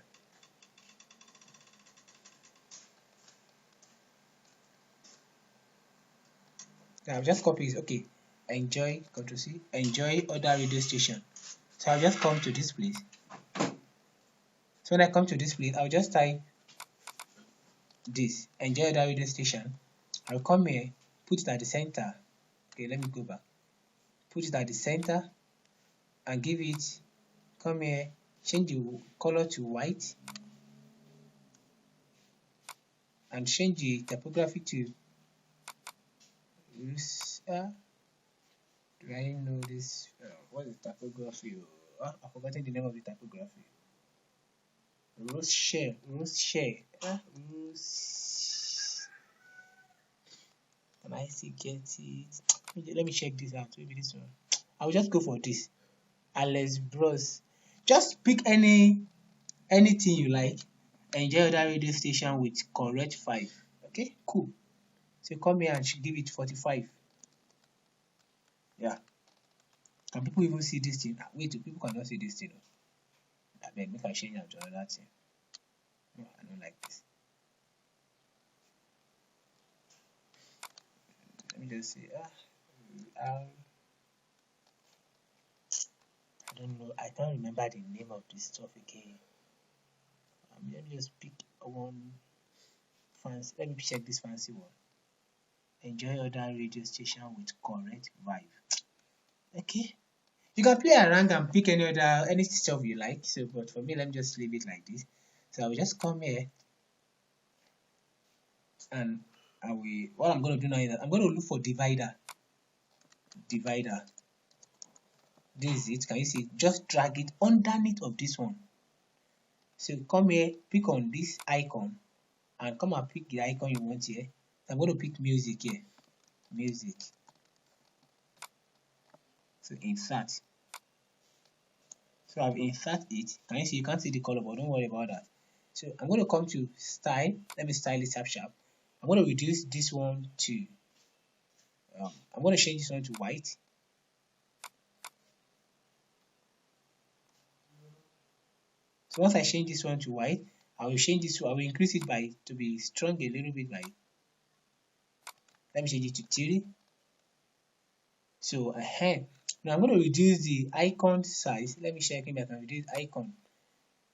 I'll just copy it. Okay, enjoy, Ctrl C, enjoy other radio station. So I'll just come to this place. So when I come to this place, I'll just type this, enjoy other radio station. I'll come here, put it at the center. Okay, let me go back. Put it at the center and give it, come here, change the color to white and change the typography to do I know this? What is typography? I've forgotten the name of the typography. Rose share. Can I see get it? Let me check this out. Maybe this one. I will just go for this. Alex Bros. Just pick anything you like. Enjoy other radio station with correct 5. Okay, cool. So come here and give it 45. Yeah. Can people even see this thing? Wait, people cannot see this thing. I mean, if I change it to another thing. No, I don't like this. Let me just say, I don't know, I can't remember the name of this stuff again. Let me just pick one fancy, let me check this fancy one. Enjoy other radio station with correct vibe. Okay, you can play around and pick any stuff you like. So, but for me, let me just leave it like this. So I will just come here, and what I'm going to do now is that I'm going to look for divider. This is it. Can you see? Just drag it underneath of this one. So come here, pick on this icon, and come and pick the icon you want here. I'm going to pick music here. Music. So insert. So I've insert it. Can you see? You can't see the color, but don't worry about that. So I'm going to come to style. Let me style it sharp. I'm going to reduce this one to. I'm going to change this one to white. So once I change this one to white, I will change this. I will increase it to be strong a little bit by. Let me change it to 3. So now I'm going to reduce the icon size. Let me check if I can reduce icon.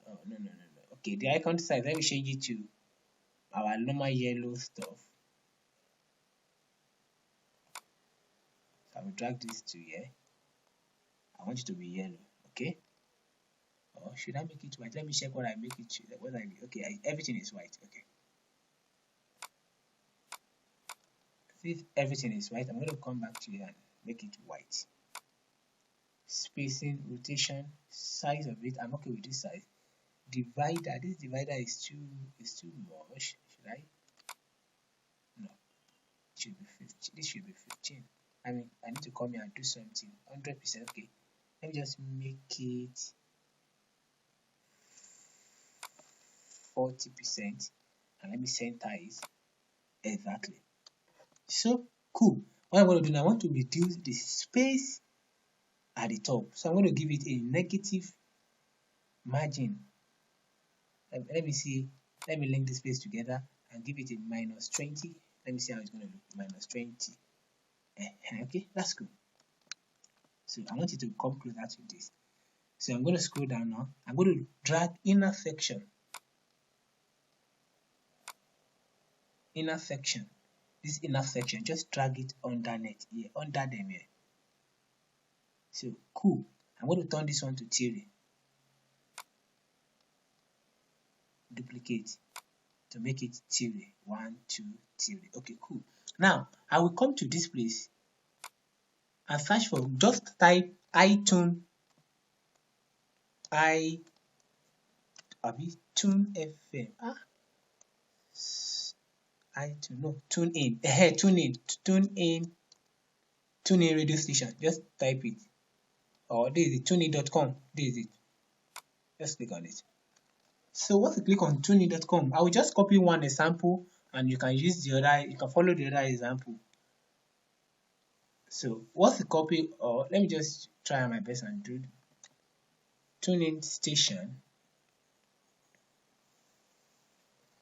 Oh no. Okay, the icon size. Let me change it to our normal yellow stuff. So I will drag this to here. I want it to be yellow. Okay. Or should I make it white? Let me check what I make it to. Okay, everything is white. Okay. If everything is white, I'm going to come back to here and make it white. Spacing, rotation, size of it. I'm okay with this size. Divider. This divider is too much. Should I? No. It should be 15. This should be 15. I mean, I need to come here and do something. 100%. Okay. Let me just make it 40%, and let me center it exactly. So cool. What I'm going to do now, I want to reduce the space at the top. So I'm going to give it a negative margin. Let me see. Let me link the space together and give it a -20. Let me see how it's going to look. -20. Okay, that's good. So I want you to come closer to this. So I'm going to scroll down now. I'm going to drag inner section. This inner section, just drag it underneath here, under them here. So cool. I'm going to turn this one to 3. Duplicate to make it 3. 1, 2, 3. Okay, cool. Now I will come to this place and search for, just type iTunes, Tune FM. iTunes, no, tune in radio station. Just type it. Or this is it, tunein.com. This is it. Just click on it. So once you click on tunein.com, I will just copy one example and you can use the other, you can follow the other example. So once you copy, or let me just try my best and do tunein station.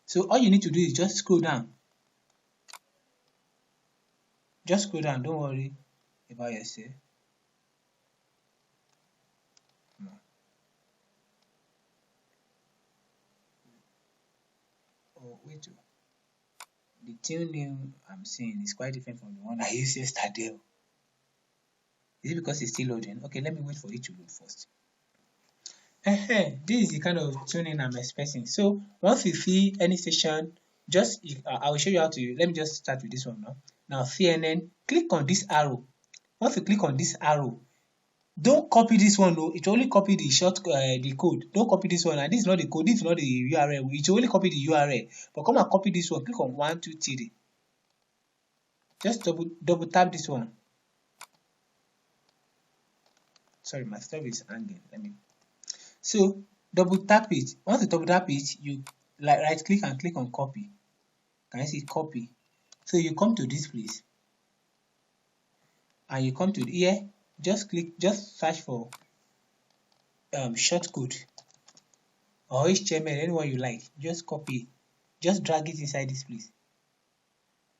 So all you need to do is just scroll down. Just scroll down, don't worry about yourself. No. Oh, wait. The tune name I'm seeing is quite different from the one I used yesterday. Is it because it's still loading? Okay, let me wait for it to load first. This is the kind of tuning I'm expecting. So once you see any station, just I will show you how to. Let me just start with this one now. Now CNN, click on this arrow. Once you click on this arrow, don't copy this one though. It will only copy the the code. Don't copy this one. And this is not the code. This is not the URL. It will only copy the URL. But come and copy this one. Click on 1, 2, 3. Just double tap this one. Sorry, my stuff is hanging. So double tap it. Once you double tap it, you right click and click on copy. Can you see copy? So you come to this place and you come to here. Just search for shortcode or HTML, anyone you like. Just copy. Just drag it inside this place.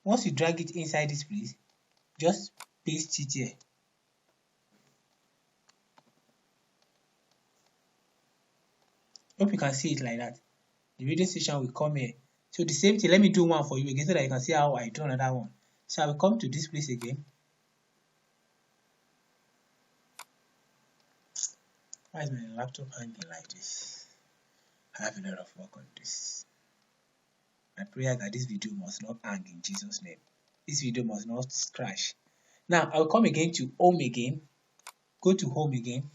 Once you drag it inside this place, just paste it here. Hope you can see it like that. The radio station will come here. So the same thing, let me do one for you again so that you can see how I do another one. So I will come to this place again. Why is my laptop hanging like this? I have a lot of work on this. My prayer that this video must not hang in Jesus' name. This video must not crash. Now I will come again to home again. Go to home again.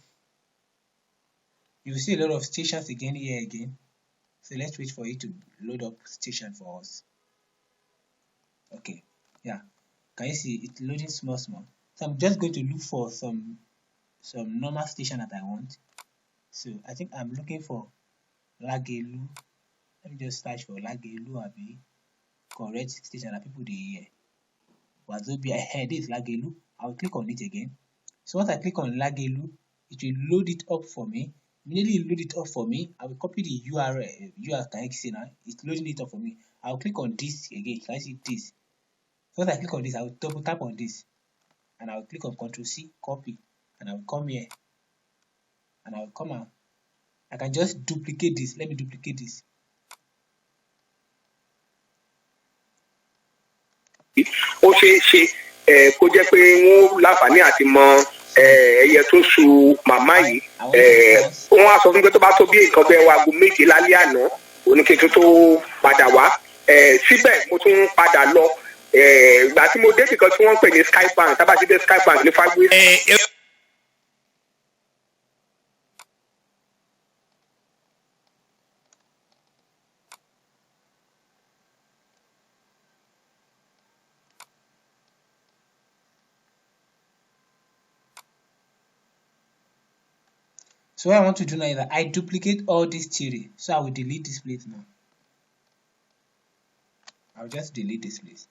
You will see a lot of stations again here again. So let's wait for it to load up station for us. Okay, yeah. Can you see it's loading small? So I'm just going to look for some normal station that I want. So I think I'm looking for Lagelu. Let me just search for Lagelu Abi. Correct station that people they hear. Wazobia FM, this is Lagelu. I will click on it again. So once I click on Lagelu, it will load it up for me. Immediately load it up for me. I will copy the URL. Can you see now? It's loading it up for me. I will click on this again. Can you see this? So once I click on this, I will double tap on this, and I will click on Ctrl C, copy, and I will come here, and I will come out. I can just duplicate this. Let me duplicate this. Ó ṣeé ṣe kó jẹ́ pé wọ́n láǹfààní àti mọ ẹyẹ tó su màmá yìí. Wọ́n á sọ fún mi pé tó bá tó bí nǹkan bẹ́ẹ̀ wá aago méje lálẹ́ àná oníkejì tó padà wá. Síbẹ̀ mo tún padà lọ. Ìgbà tí mo dé nìkan tí wọ́n ń pè ní Skybank, tábà ti dé Skybank ní Fágbé. So what I want to do now is that I duplicate all these theory. So I will delete this place now. I'll just delete this place.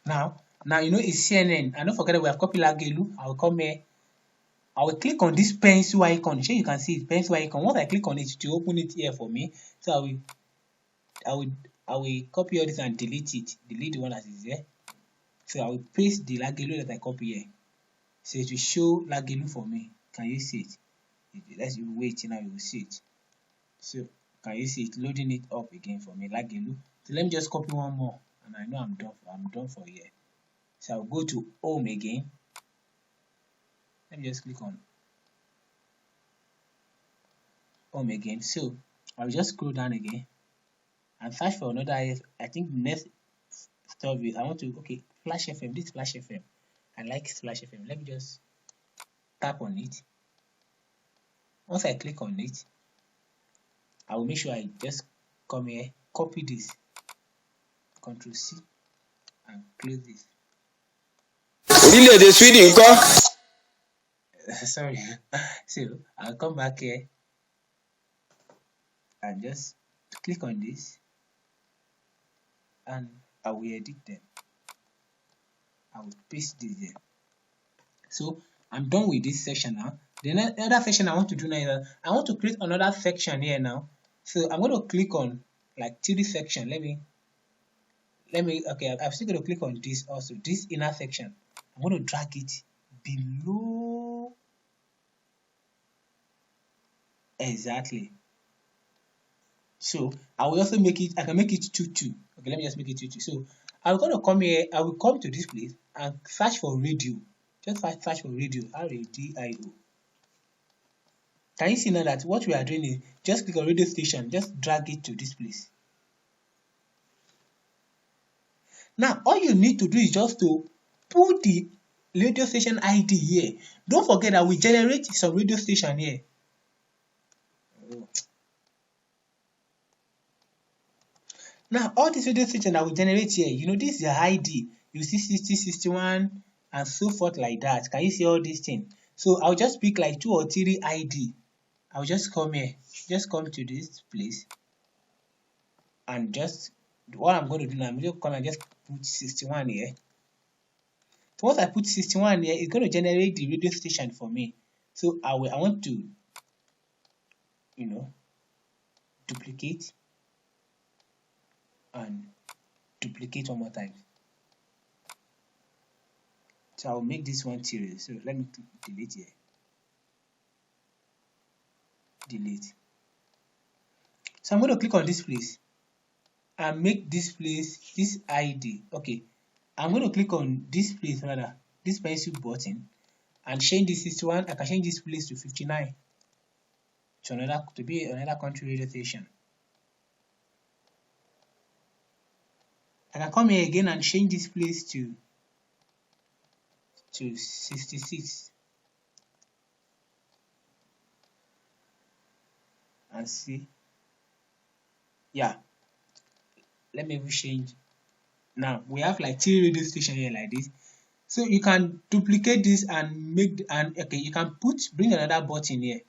Now you know it's CNN. And don't forget that we have copied Lagelu. I will come here. I will click on this pencil icon. Sure, you can see it, pencil icon. Once I click on it, to open it here for me. So I will copy all this and delete it. Delete the one that is there. So I will paste the Lagelu that I copy here. So it will show Lagelu for me. Can you see it? Let's wait now, you will see it. So can you see it loading it up again for me, Lagelu? So let me just copy one more, and I know I'm done for here. So I'll go to home again. Let me just click on home again. So I'll just scroll down again and search for another. I think next stop is I want to Flash FM. This Flash FM. I like Flash FM. Let me just tap on it. Once I click on it, I will make sure I just come here, copy this, Ctrl C, and close this. Sorry. So I'll come back here and just click on this, and I will edit them. I will paste this there. So I'm done with this section now. The other section I want to do now is I want to create another section here now. So I'm going to click on like 3D section. Let me okay, I'm still going to click on this also, this inner section. I'm going to drag it below. Exactly. So I will also make it, I can make it 2:2. Okay, let me just make it 2:2. So I'm going to come here, I will come to this place and search for radio. Just search for radio, RADIO. Can you see now that what we are doing is just click on radio station, just drag it to this place. Now all you need to do is just to put the radio station ID here. Don't forget that we generate some radio station here. Now all this radio station that we generate here, you know, this is the ID. You see 60, 61 and so forth like that. Can you see all these things? So I'll just pick like 2 or 3 ID. I'll just come here, just come to this place, and just what I'm going to do now, I'm going to come and just put 61 here. So once I put 61 here, it's going to generate the radio station for me. So I want to, you know, duplicate and duplicate. duplicate one more time. So I'll make this one 0. So let me delete here. Delete. So I'm going to click on this place and make this place this ID. Okay, I'm going to click on this place rather, this pencil button, and change this 61. I can change this place to 59 to be another country radio station. I can come here again and change this place to 66 and see. Yeah, let me change. Now we have like 3 radio stations here like this. So you can duplicate this and make, and okay, you can bring another button here.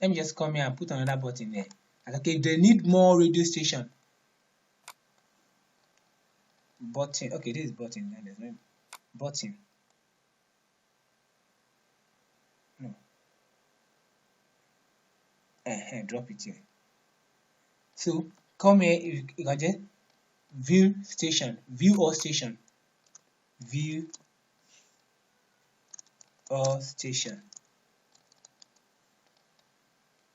Let me just come here and put another button there. Okay, they need more radio station. Button. Okay, this is button. Then there's no button. No. Drop it here. So come here. You can just view station. View all station. View all station.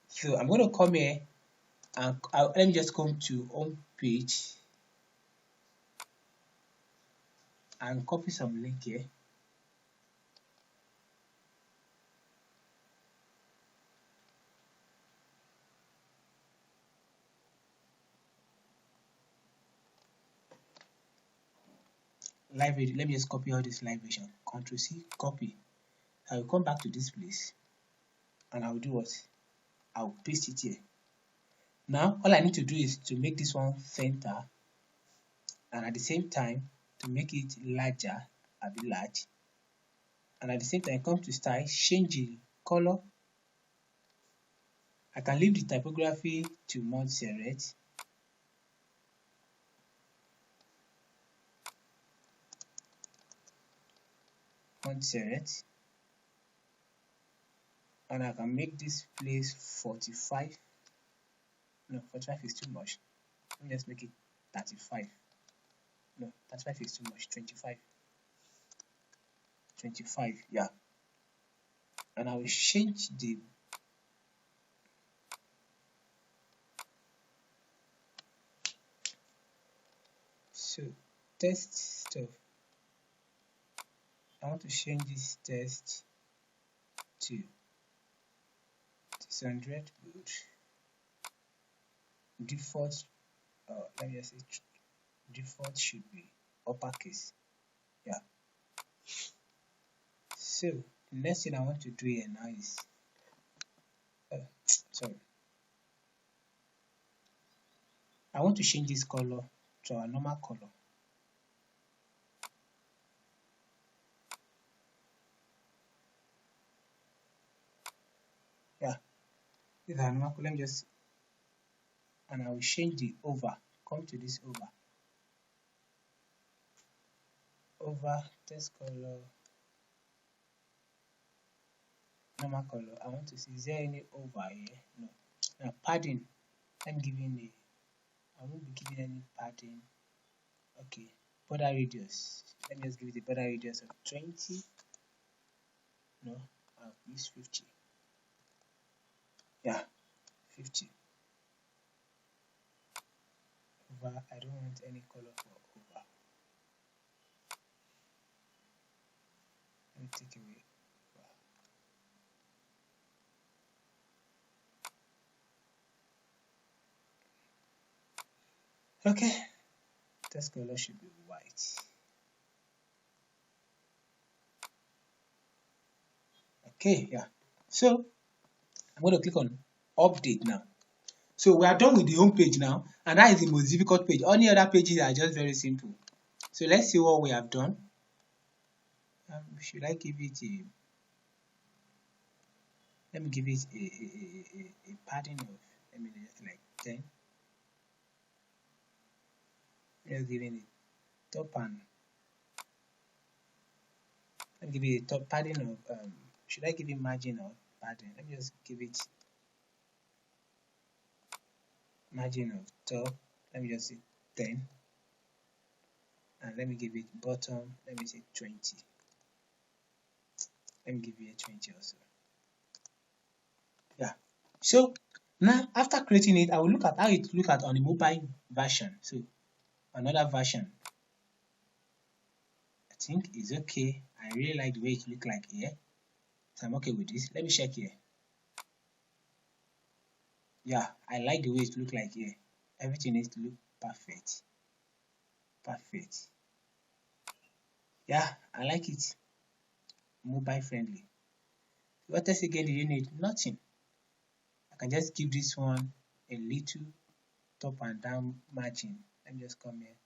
So I'm going to come here and let me just come to home page and copy some link here. Live video. Let me just copy all this live version. Ctrl C, copy. I will come back to this place and I will do what? I will paste it here. Now all I need to do is to make this one center, and at the same time to make it larger, a bit large, and at the same time come to style, change the color. I can leave the typography to Montserrat. And I can make this place 45. No, 45 is too much. Let me just make it 35. No, 35 is too much. 25. 25, yeah. And I will change the test stuff. I want to change this test to 600 good. Default, let me just say default should be uppercase. Yeah. So the next thing I want to do here now is I want to change this color to a normal color. Yeah, this is a normal color. Let me just, and I will change the over. Come to this over test color, normal color. I want to see, is there any over here? No. Now padding, I'm giving I won't be giving any padding. Okay, border radius, let me just give it a border radius of 20. No, I'll use 50. Yeah, 50. Over, I don't want any color for over. Let me take away over. Okay, this color should be white. Okay, yeah. So I'm going to click on update now. So we are done with the home page now, and that is the most difficult page. All the other pages are just very simple. So let's see what we have done. Should I give it a? Let me give it a padding of, let me just like 10. Just giving it top, and let me give it a top padding of should I give it margin or padding? Let me just give it margin of top, let me just say 10, and let me give it bottom, let me say 20. Let me give you a 20 also. Yeah. So now after creating it, I will look at how it look at on the mobile version. So another version, I think is okay. I really like the way it look like here, so I'm okay with this. Let me check here. Yeah, I like the way it look like here. Everything needs to look perfect. Perfect. Yeah, I like it. Mobile friendly. What else again do you need? Nothing. I can just give this one a little top and down margin. Let me just come here.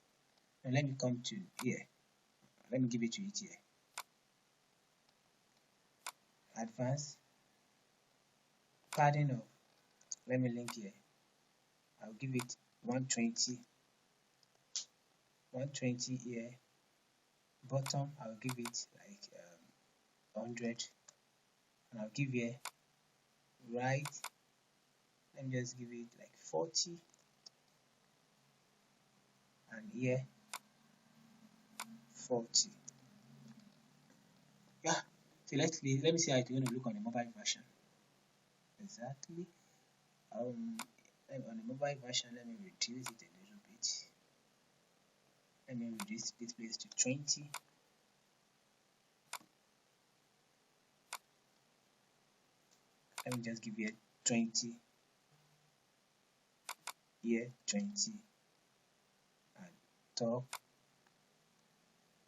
And let me come to here. Let me give it to it here. Advanced. Padding of. Let me link here. I'll give it 120. 120 here. Bottom, I'll give it like 100. And I'll give here right. Let me just give it like 40. And here 40. Yeah. So let me see how it's going to look on the mobile version. Exactly. On the mobile version, let me reduce it a little bit. Let me reduce this place to 20. Let me just give you 20. Here 20. And top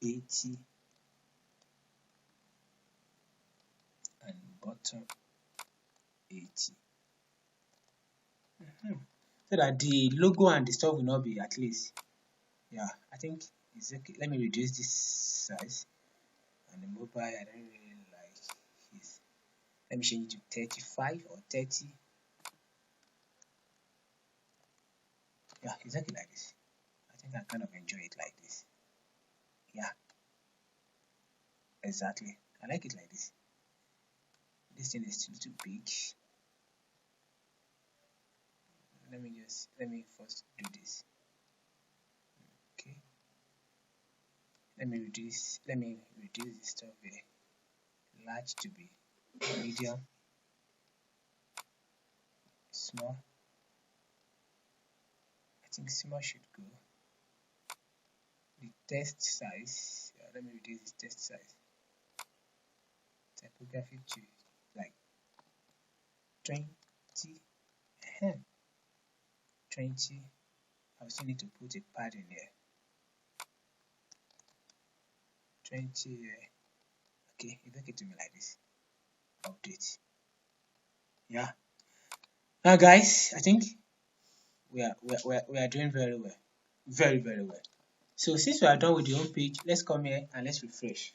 80. And bottom 80. So that the logo and the stuff will not be at least. Yeah, I think it's okay. Let me reduce this size. On the mobile, I don't really like this. Let me change it to 35 or 30. Yeah, it's okay like this. I think I kind of enjoy it like this. Yeah, exactly. I like it like this. This thing is still too big. Let me first do this. Okay. Let me reduce the stuff here. Large to be medium. Small. I think small should go. The text size. Let me reduce the text size. Typography to like 20. 20. I still need to put a pad in here. 20 here. Okay, it's okay to me like this. Update. Yeah. Now guys, I think we are doing very well. Very well. So since we are done with the home page, let's come here and let's refresh.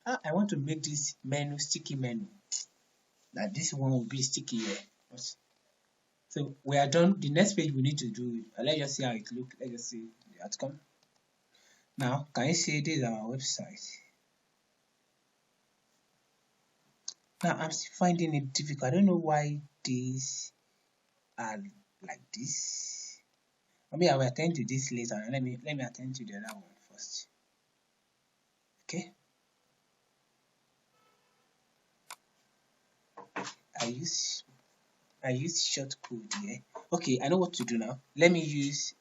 I want to make this menu sticky menu. That this one will be sticky here. So we are done. The next page we need to do, let's just see how it looks. Let's just see the outcome. Now, can you see this is our website? Now, I'm still finding it difficult. I don't know why these are like this. Maybe I will attend to this later. Let me attend to the other one first. Okay. I use short code here. Okay, I know what to do now. Let me use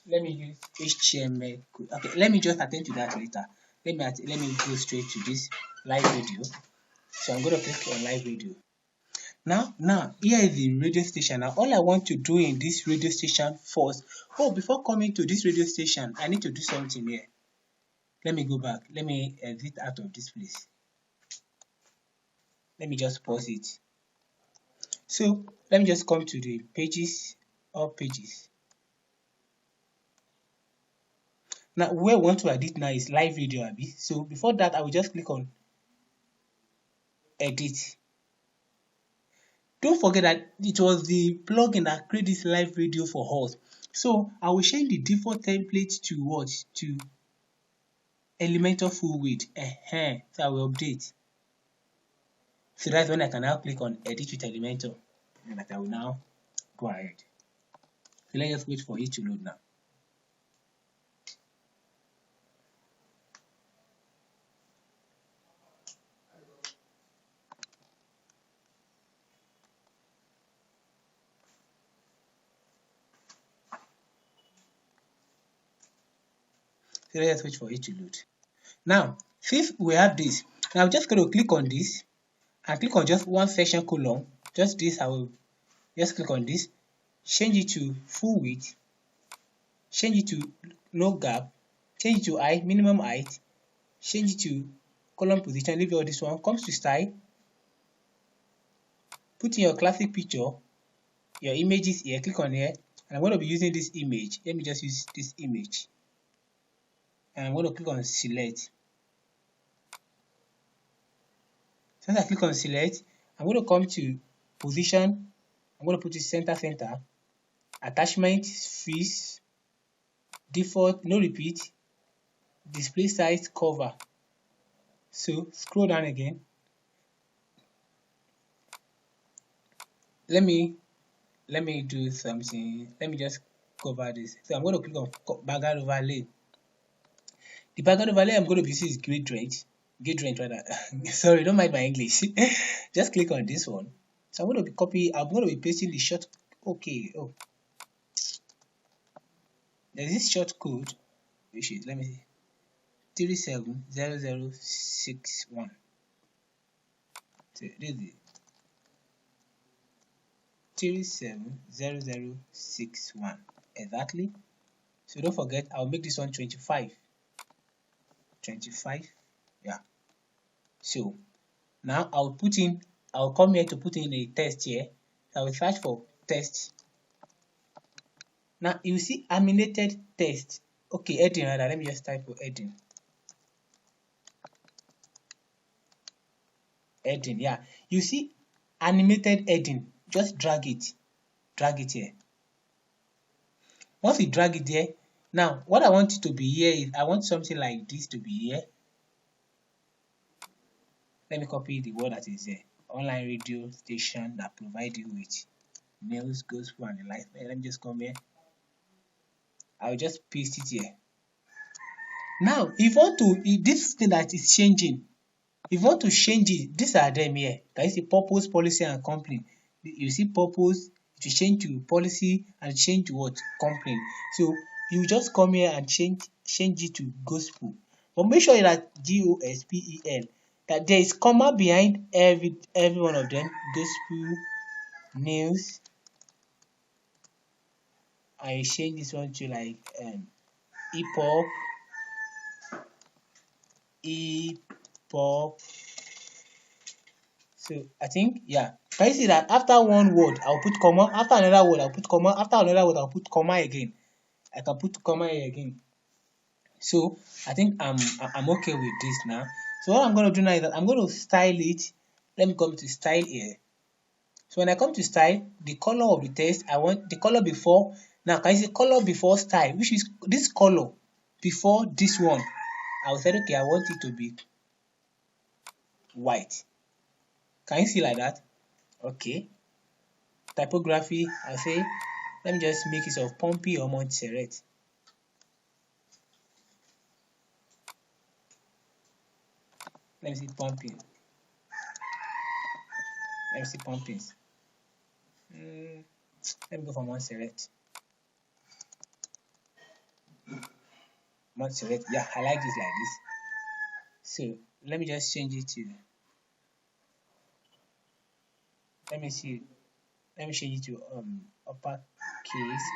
HTML code. Okay, let me just attend to that later. Let me go straight to this live video. So I'm going to click on live video. Now here is the radio station. Now all I want to do in this radio station first. Oh, before coming to this radio station, I need to do something here. Let me go back. Let me exit out of this place. Let me just pause it. So let me just come to the pages, all pages. Now where I want to edit now is live video, Abby. So before that, I will just click on edit. Don't forget that it was the plugin that created this live video for us. So I will change the default template to what? To Elementor full width. So I will update. So that's when I can now click on edit with Elementor, and that I will now go ahead. So let's just wait for it to load now. So let's wait for it to load. Now, since we have this, now I'm just going to click on this and click on just one section column. Just this, I will just click on this, change it to full width, change it to no gap, change it to height, minimum height, change it to column position, leave all this one, comes to style, put in your classic picture, your images here, click on here, and I'm going to be using this image. Let me just use this image. And I'm going to click on select. Since I click on select, I'm going to come to position. I'm going to put it center, attachment, freeze, default, no repeat, display size, cover. So scroll down again. Let me do something. Let me just cover this. So I'm going to click on background overlay. The background overlay I'm going to be using is grid range rather. Sorry, don't mind my English. Just click on this one. So I'm going to be pasting the short. Okay. Oh, there's this short code, which is, let me see, 370061. So this is 370061 exactly. So don't forget, I'll make this one 25. Yeah. So now I'll come here to put in a text here. I will search for text. Now you see animated text. Okay, heading rather. Let me just type for heading. Heading, yeah. You see animated heading. Just drag it here. Once you drag it here, now what I want it to be here is I want something like this to be here. Let me copy the word that is here. Online radio station that provide you with news, gospel, and the like. Let me just come here. I'll just paste it here. Now, if you want to, this thing that is changing, if you want to change it, these are them here. That is the purpose, policy, and complaint. You see purpose, to change to policy, and change to what? Complaint. So you just come here and change it to gospel. But make sure that GOSPEL, that there is comma behind every one of them. Gospel, news, and you change this one to like hip hop. So I think, yeah, can you see that after one word I'll put comma, after another word I'll put comma, after another word I'll put comma again. I can put comma here again. So I think I'm okay with this now. So what I'm going to do now is that I'm going to style it. Let me come to style here. So when I come to style, the color of the text, I want the color before. Now can you see color before style, which is this color before this one. I will say, okay, I want it to be white. Can you see like that? Okay. Typography, I'll say, let me just make it of Pompey or Montserrat. Let me see pumping. Let me see pumpings. Let me go for Montserrat. Montserrat, yeah, I like this like this. So let me just change it to. Let me change it to uppercase,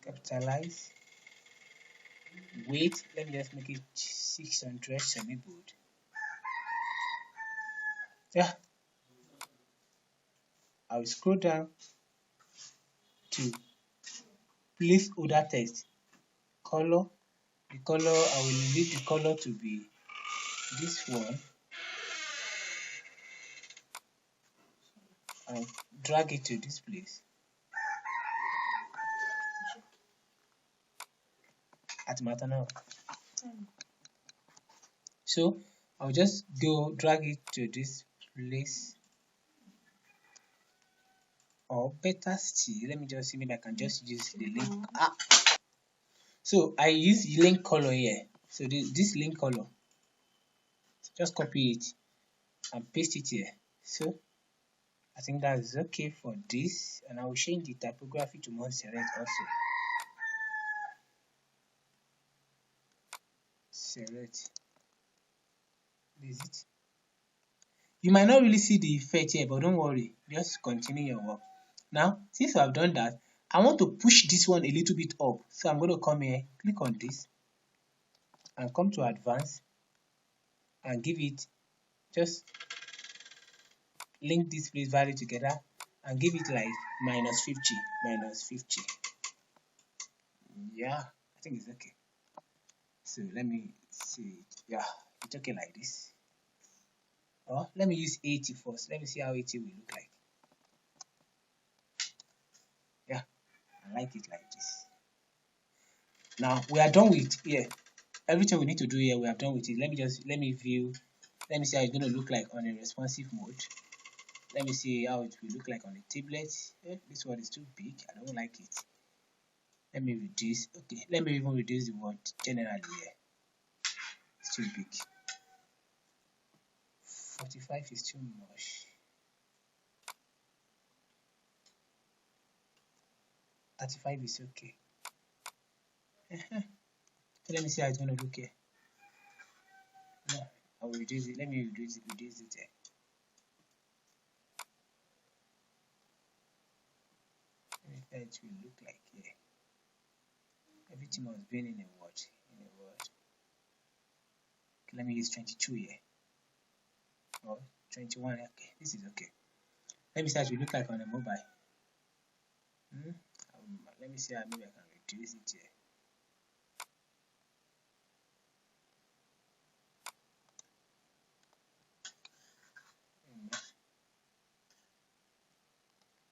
capitalize. Weight, let me just make it 600 semi-bold. Yeah. I will scroll down to place other text. Color. The color, I will leave the color to be this one. And drag it to this place. At matter now. So I'll just go drag it to this place, or better still, let me just see, maybe I can just use the link. So I use the link color here. So this link color, just copy it and paste it here. So I think that is okay for this, and I will change the typography to select also. Select. This is it. You might not really see the effect here, but don't worry, just continue your work. Now, since I've done that, I want to push this one a little bit up. So I'm going to come here, click on this, and come to advanced, and give it, just link this place value together, and give it like -50. Yeah, I think it's okay. So let me see it. Yeah, it's okay like this. Or let me use 80 first. Let me see how 80 will look like. Yeah, I like it like this. Now we are done with here. Everything we need to do here, we have done with it. Let me view. Let me see how it's going to look like on a responsive mode. Let me see how it will look like on a tablet. This one is too big. I don't like it. Let me reduce. Okay, let me even reduce the word generally here. It's too big. 45 is too much. 35 is okay. So let me see how it's going to look here. No, I will reduce it. Let me reduce it here. Let me see how it will look like here. Everything must be in a word. Okay, let me use 22 here. Or 21. Okay, this is okay. Let me see how it will look like on a mobile. Let me see how maybe I can reduce it here.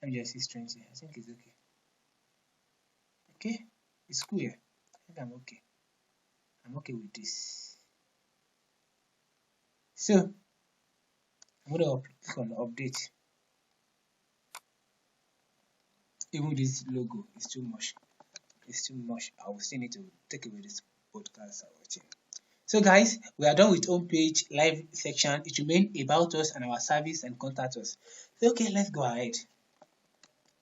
Let me just use 20. I think it's okay. Okay, it's cool here. I think I'm okay. I'm okay with this. So I'm going to click on update. Even this logo is too much. It's too much. I will still need to take away this podcast I'm watching. So guys, we are done with homepage, live section. It remains about us and our service and contact us. So, okay, let's go ahead.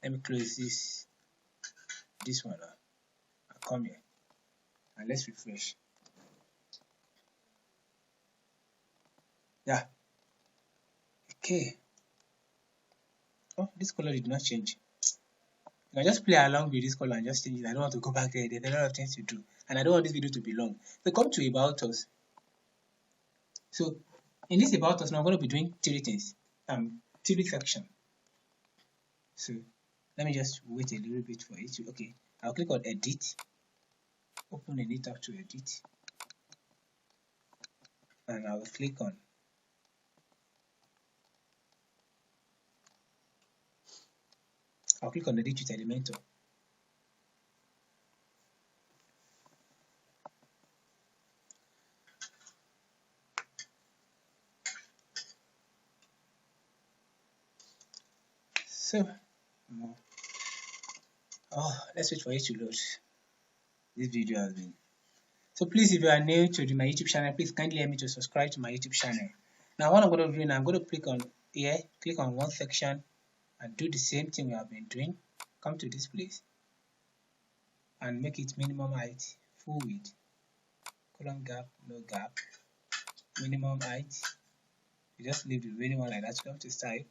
Let me close this one now. I'll come here and let's refresh. Yeah. Okay. Oh, this color did not change. You can just play along with this color and just change it. I don't want to go back there. There's a lot of things to do. And I don't want this video to be long. So come to about us. So in this about us now, I'm going to be doing three things. Three section. So let me just wait a little bit for it to, okay. I'll click on edit. Open a new tab to edit. And I will click on edit with Elementor. So let's wait for it to load. This video has been. So please, if you are new to my YouTube channel, please kindly help me to subscribe to my YouTube channel. Now what I'm going to do now, I'm going to click on here, click on one section and do the same thing we have been doing. Come to this place and make it minimum height, full width, column gap, no gap, minimum height. You just leave the remaining one like that. Come to style.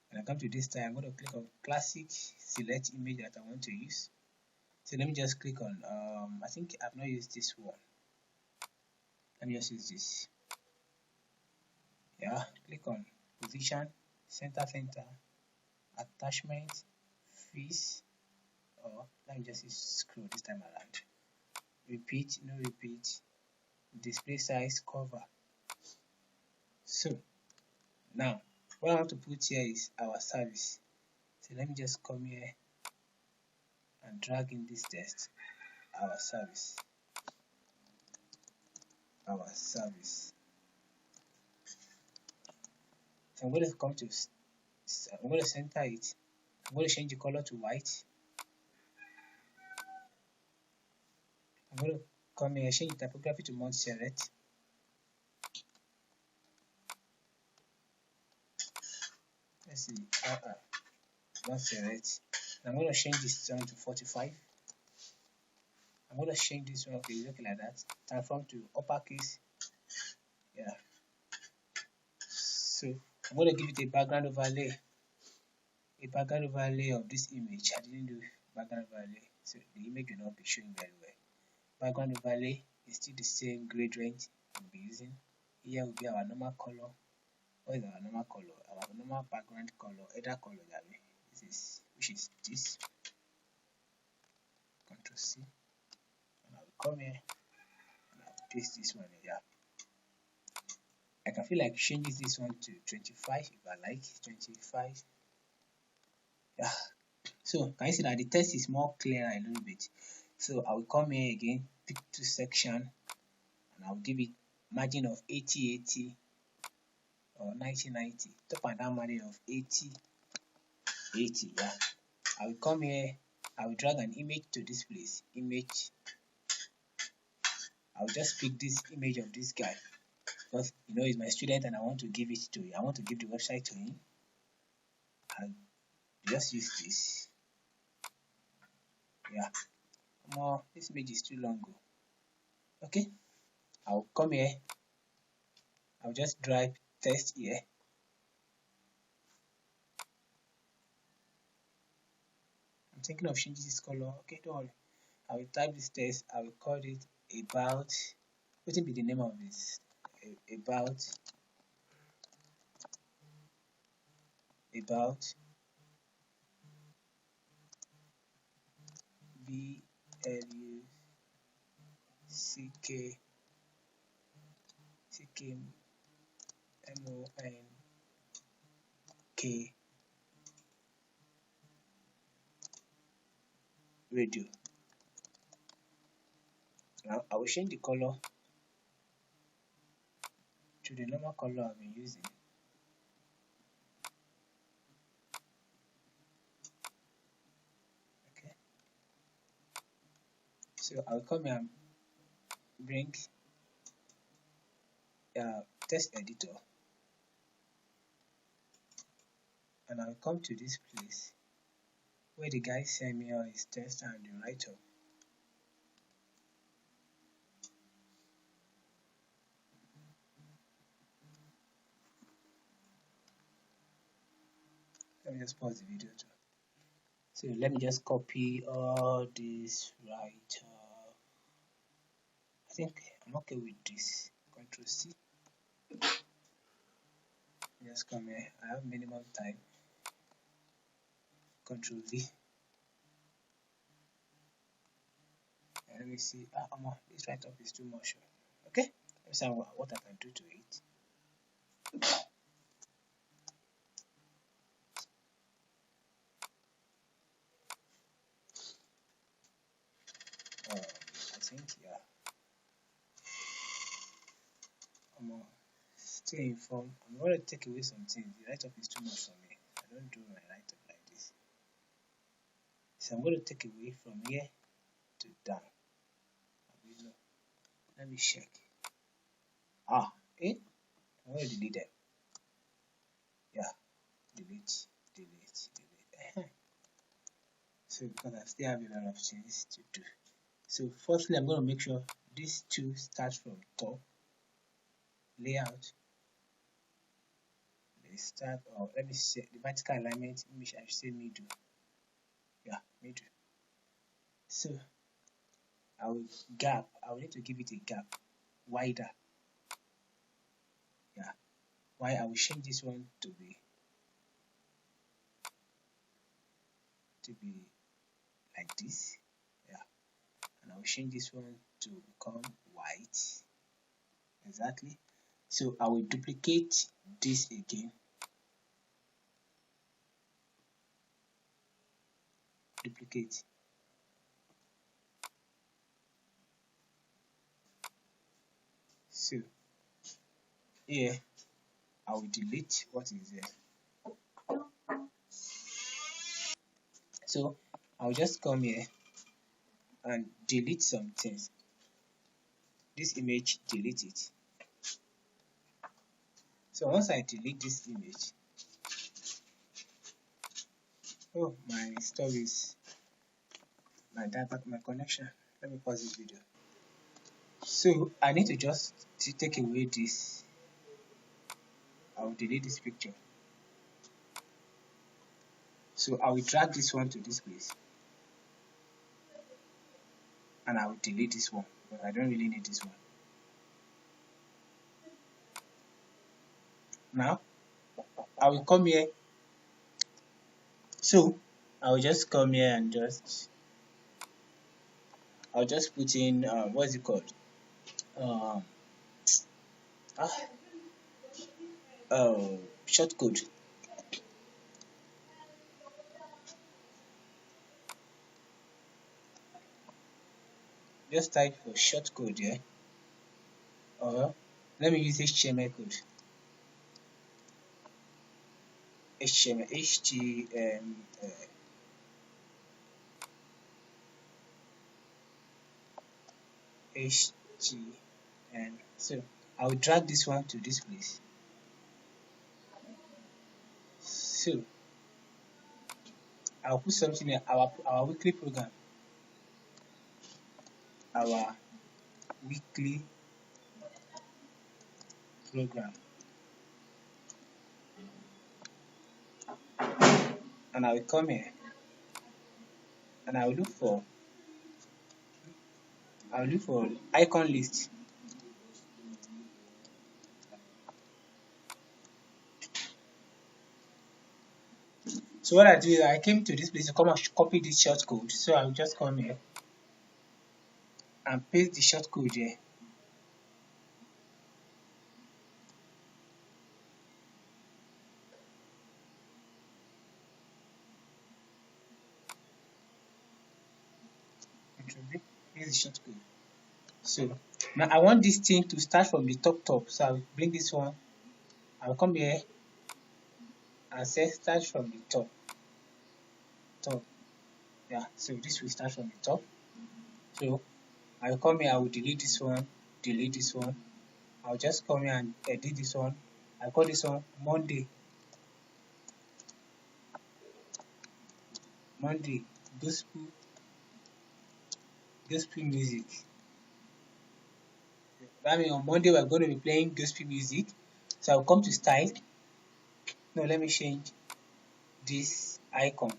When I come to this style, I'm going to click on classic, select image that I want to use. So let me just click on, I think I've not used this one. Let me just use this. Yeah, click on position, center, attachment, face, or let me just use scroll this time around. Repeat, no repeat, display size, cover. So now what I want to put here is our service. So let me just come here and drag in this text, our service. So I'm going to come to, I'm going to center it. I'm going to change the color to white. I'm going to come here, change the typography to Montserrat. Let's see, Montserrat. I'm going to change this one to 45. I'm going to change this one, okay, looking like that. Transform to uppercase. Yeah. So I'm going to give it a background overlay. A background overlay of this image. I didn't do background overlay, so the image will not be showing very well. Background overlay is still the same gradient we'll be using. Here will be our normal color. What is our normal color? Our normal background color, header color that way. Which is this. Ctrl C. And I will come here and I will paste this one here. I can feel like changing this one to 25 if I like 25. Yeah. So can you see that the text is more clear a little bit? So I will come here again, pick two section, and I will give it margin of 80/80 or 90/90. Top and down margin of 80/80. Yeah. I will come here. I will drag an image to this place. Image. I will just pick this image of this guy because you know he's my student and I want to give it to him. I want to give the website to him. I'll just use this. Yeah. More. This image is too long. Okay. I'll come here. I'll just drag text here. I'm thinking of changing this color. Okay, don't worry. I will type this text. I will call it about. What will be the name of this? About BLUCK radio. Now I will change the color to the normal color I've been using. Okay. So I'll come here and bring text editor, and I'll come to this place where the guy sent me all his text and the write-up. Let me just pause the video too. So let me just copy all this write-up. I think I'm okay with this. Ctrl C. Just come here. I have minimum time. Ctrl V. And let me see. This write-up is too much. Okay. Let me see what I can do to it. I think yeah. Stay informed. I'm going to take away some things. The write-up is too much for me. I don't do my write-up like this. So I'm going to take away from here to down. Let me check. I'm going to delete them. Yeah. Delete. So because I still have a lot of things to do. So firstly, I'm going to make sure these two start from top. Layout. They start, or let me say the vertical alignment, which I should say middle. Yeah, middle. So I will need to give it a gap wider. Yeah. Why I will change this one to be like this. Yeah. And I will change this one to become white. Exactly. So I will duplicate this again. Duplicate. So here I will delete what is there. So I'll just come here and delete some things. This image, delete it. So once I delete this image, oh, my stuff is my data, my connection. Let me pause this video. So I need to just take away this. I will delete this picture. So I will drag this one to this place, and I will delete this one, but I don't really need this one. Now I will come here. So I will just come here and I'll just put in what's it called? Short code. Just type for short code here, or let me use HTML code. HTML. So I will drag this one to this place. So I'll put something in our weekly program. Our weekly program. And I will come here and I will look for icon list. So what I do is I came to this place to come and copy this short code. So I will just come here and paste the short code here. Here's the short code. So now I want this thing to start from the top. So I will bring this one. I will come here and say start from the top. Yeah, so this will start from the top. So I will come here, I will delete this one. I'll just come here and edit this one. I call this one Monday gospel music. That means on Monday we're going to be playing gospel music. So I'll come to style. No, let me change this icon.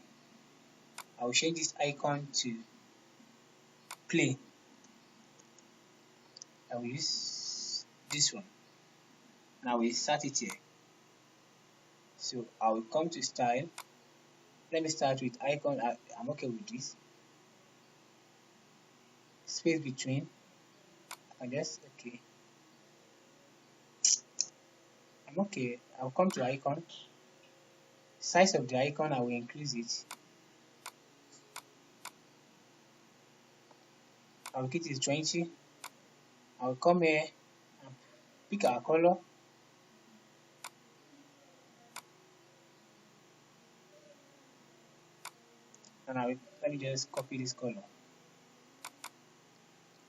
I will change this icon to play. I will use this one. Now we start it here. So I will come to style. Let me start with icon. I'm okay with this. Space between. I'm okay. I'll come to icon. Size of the icon, I will increase it. I'll get it 20. I'll come here and pick our color. And let me just copy this color.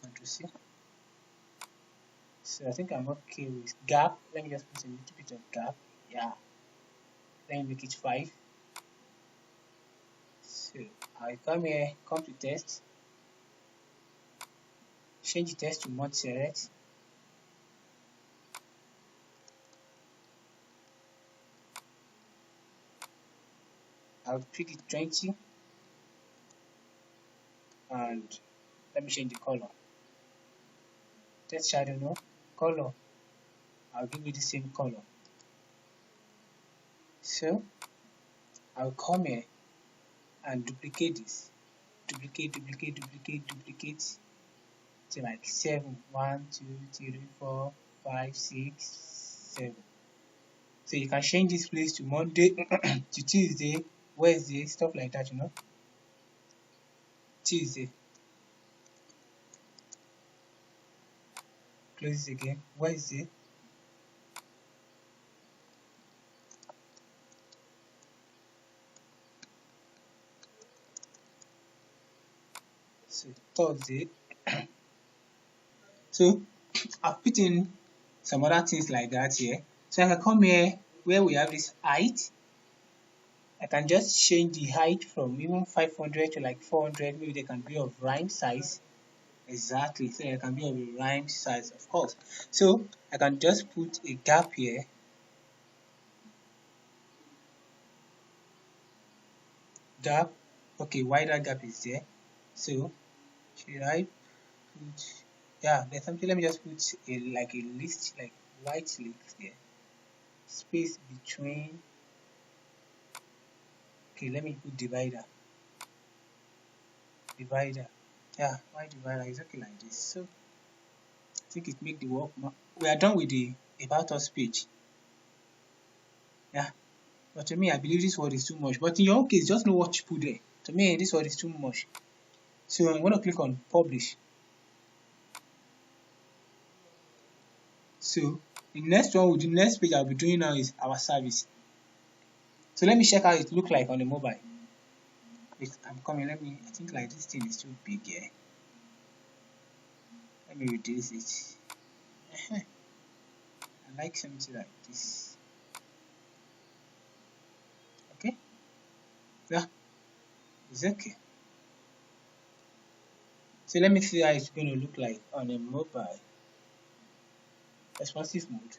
Control-C. So I think I'm okay with gap. Let me just put a little bit of gap. Yeah. Let me make it 5. So I come here, come to text. Change the text to mod select. I'll pick it 20. And let me change the color. Text shadow, no color. I'll give it the same color. So I'll come here and duplicate this. Duplicate to like 7. 1, 2, 3, 4, 5, 6, 7. So you can change this place to Monday to Tuesday, Wednesday, stuff like that, Tuesday. Close it again. Wednesday. So Thursday. So I've put in some other things like that here. So I can come here where we have this height. I can just change the height from even 500 to like 400. Maybe they can be of rhyme size. Exactly. So they can be of a rhyme size, of course. So I can just put a gap here. Gap. Okay, wider gap is there. So should I put, yeah, there's something. Let me just put a list, like white list here. Space between. Okay, let me put divider. Divider. Yeah, why divider is okay like this. So I think it make the work more. We are done with the about us page. Yeah. But to me, I believe this word is too much. But in your own case, just know what you put there. To me, this word is too much. So I'm going to click on publish. So the next one, the next page I'll be doing now is our service. So let me check how it looks like on the mobile. I'm coming. I think like this thing is too big here. Let me reduce it. I like something like this. Okay. Yeah. It's okay. So let me see how it's going to look like on a mobile. Responsive mode.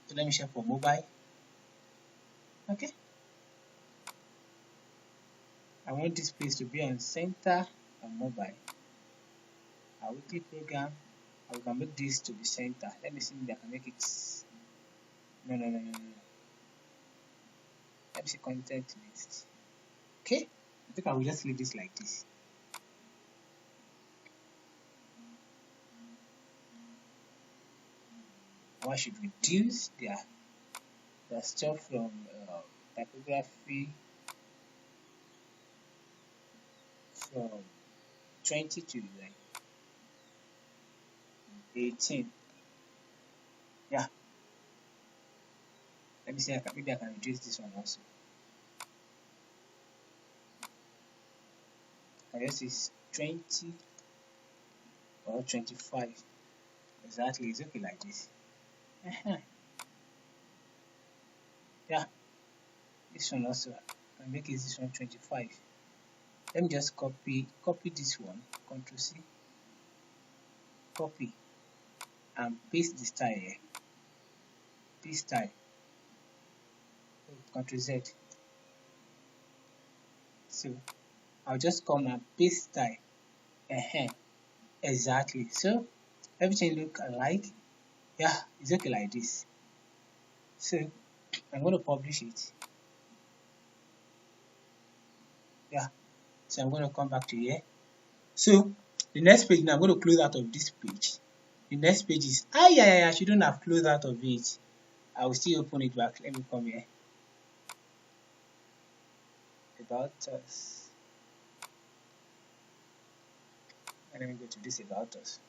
So let me check for mobile. Okay. I want this place to be on center and mobile. Our weekly program. I can make this to be center. Let me see if I can make it. No. Let me see content list. Okay. I think I will just leave this like this. I should reduce their stuff from typography from 20 to like 18. Yeah. Let me see. Maybe I can reduce this one also. I guess it's 20 or 25. Exactly. It's okay like this. Yeah. This one also. I can make it this one 25. Let me just copy this one. Ctrl C. Copy and paste the style here. This style. Ctrl Z. So I'll just come and paste style. Exactly. So everything look alike. Yeah, it's okay like this. So I'm going to publish it. Yeah. So I'm going to come back to here. So the next page, now I'm going to close out of this page. The next page is I shouldn't have closed out of it. I will still open it back. Let me come here. About us. And let me go to this about us.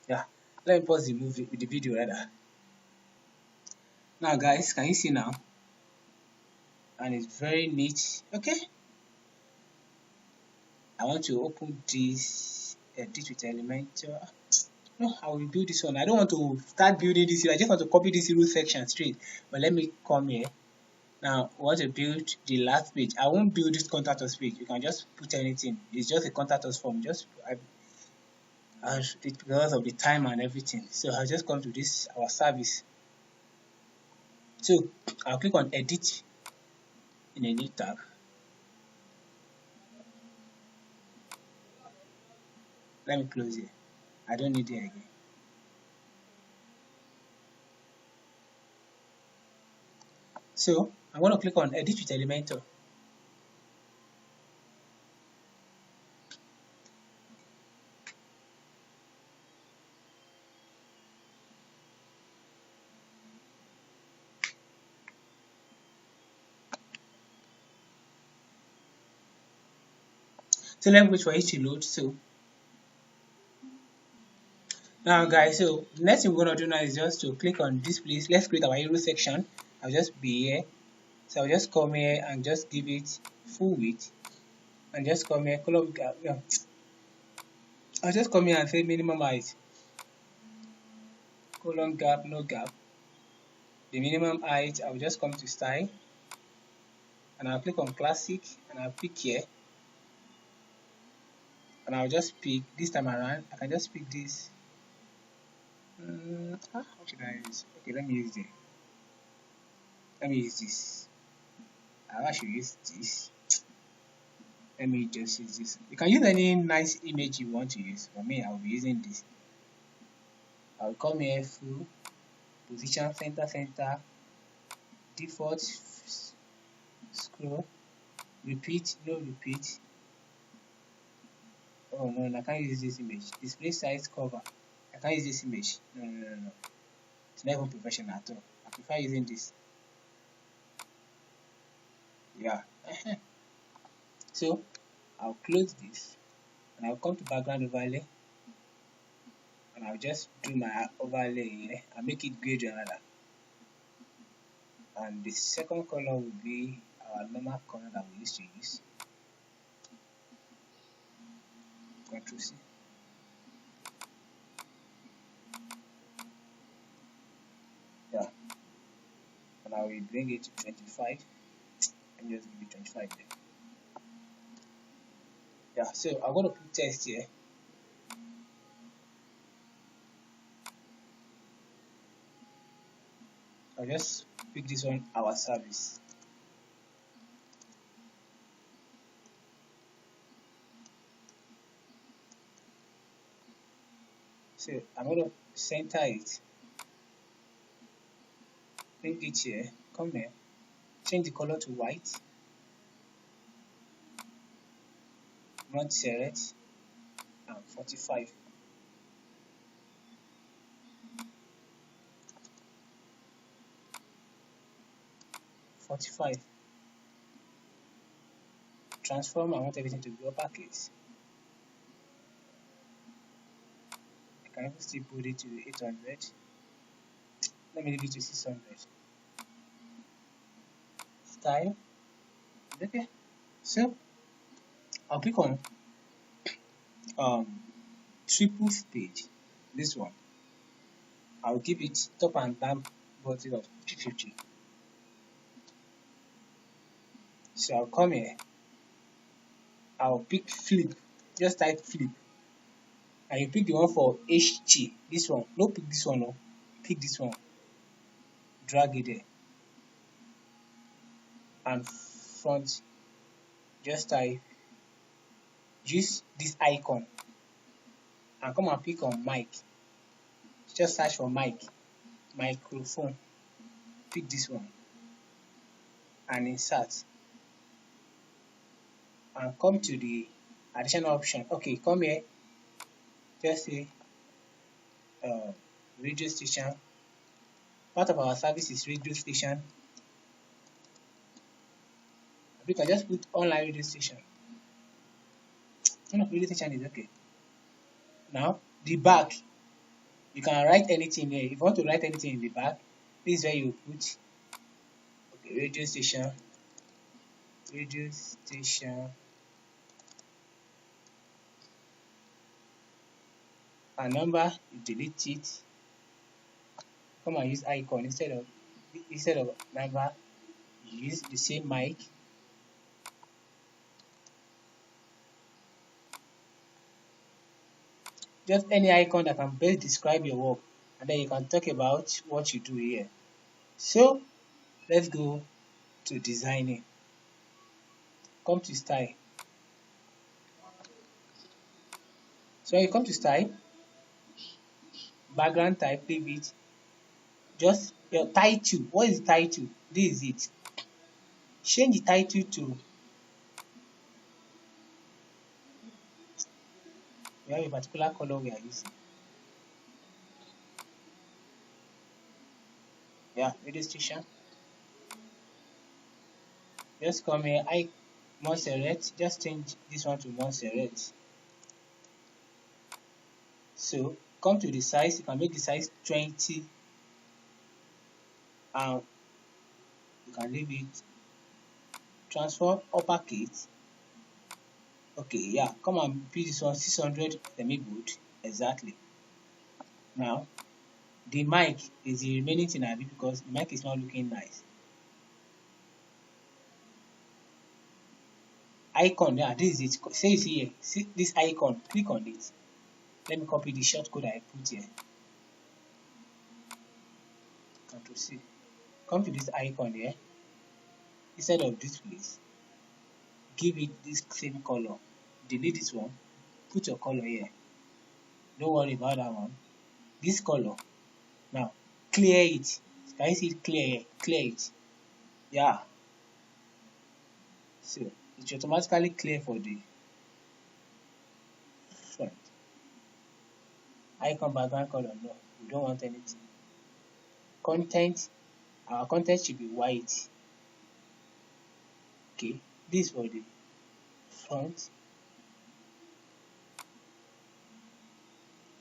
Yeah. Let me pause the video rather. Now guys, can you see now? And it's very neat. Okay. I want to open this edit with Elementor. No, I will build this one. I don't want to start building this here. I just want to copy this root section straight. But let me come here. Now, I want to build the last page. I won't build this contact us page. You can just put anything. It's just a contact us form. Just because of the time and everything. So I'll just come to this, our service. So I'll click on edit in a new tab. Let me close it. I don't need it again. So I'm going to click on edit with Elementor. So let me wait for it to load. So now guys, so next thing we're going to do now is just to click on this place. Let's create our hero section. I'll just be here. So I'll just come here and just give it full width. And just come here, color, I'll just come here and say minimum height, colon gap, no gap. The minimum height, I'll just come to style and I'll click on classic and I'll pick here and I'll just pick this time around. I can just pick this. What should I use? Okay, let me use this. Let me use this. I should use this. Let me just use this. You can use any nice image you want to use. For me, I'll be using this. I'll come here, full, position, center, default, scroll, repeat, no repeat. Oh no, I can't use this image. Display size cover. I can't use this image. No. It's not even professional at all. I prefer using this. Yeah. So I'll close this and I'll come to background overlay and I'll just do my overlay here and make it gray general. And the second color will be our normal color that we used to use. Control C. Yeah. And I will bring it to 25 and just give it 25 there. Yeah, so I'm going to put text here. I'll just pick this one, our service. So I'm going to center it. Bring it here. Come here. Change the color to white. Not select. And 45. Transform. I want everything to be uppercase. I can even still put it to 800. Let me leave it to 600. Style. Okay. So I'll click on triple stage. This one. I'll give it top and down button of 50. So I'll come here. I'll pick flip. Just type flip. And you pick the one for HG. This one. No, pick this one. No. Pick this one. Drag it there. And front. Just type. Use this icon. And come and pick on mic. Just search for mic. Microphone. Pick this one. And insert. And come to the additional option. Okay, come here. Just say radio station. Part of our service is radio station. We can just put online radio station. No, radio station is okay. Now the back, you can write anything here. If you want to write anything in the back, this is where you put radio station. A number, you delete it. Come and use icon instead of number. You use the same mic. Just any icon that can best describe your work, and then you can talk about what you do here. So let's go to designing. Come to style. So you come to style, background type, leave it. Just your title. What is the title? This is it. Change the title to, we have a particular color we are using. Yeah, radio station. Just come here, Montserrat. Just change this one to Montserrat. So come to the size. You can make the size 20. And you can leave it. Transform uppercase. Okay, yeah, come and put this one 600 semi good. Exactly. Now the mic is the remaining thing I because the mic is not looking nice. Icon, yeah, this is it. Say it's here. See this icon, click on it. Let me copy the shortcode I put here. Control C. Come to this icon here. Instead of this place, give it this same color. Delete this one. Put your color here. Don't worry about that one. This color. Now clear it. Can you see it clear here? Clear it. Yeah. So it will automatically clear for the front. Icon background color. No, we don't want anything. Content. Our content should be white. Okay, this for the front.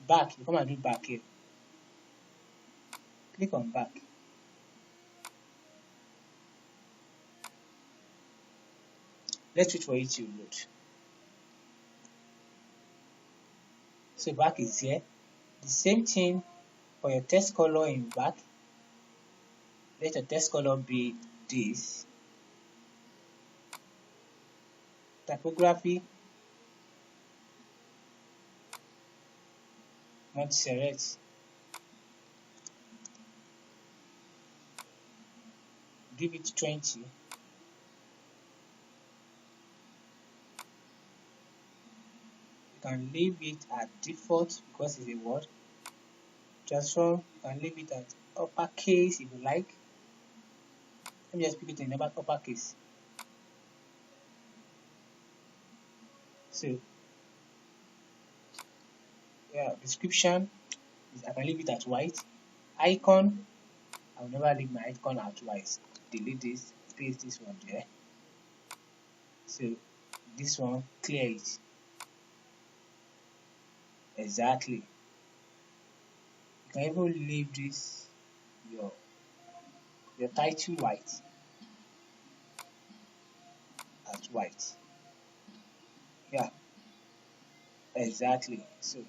Back, you come and do back here. Click on back. Let's wait for it to load. So back is here. The same thing for your text color in back. Let your text color be this. Typography. Not select. Give it 20. You can leave it at default because it's a word. Transform, you can leave it at uppercase if you like. Let me just pick it in uppercase. So yeah, description, I can leave it at white. Icon, I will never leave my icon at white. Delete this, paste this one there. So this one, clear it. Exactly. You can even leave this your title white at white. Yeah, exactly. So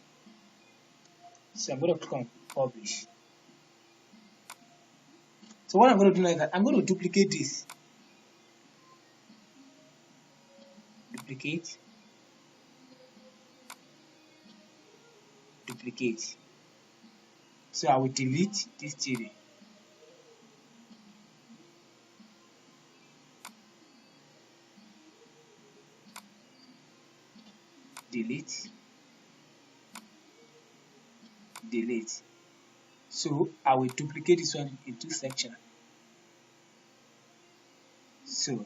I'm going to click on publish. So what I'm going to do like that, I'm going to duplicate this. Duplicate. Duplicate. So I will delete this TD. Delete. Delete. So I will duplicate this one in two sections. So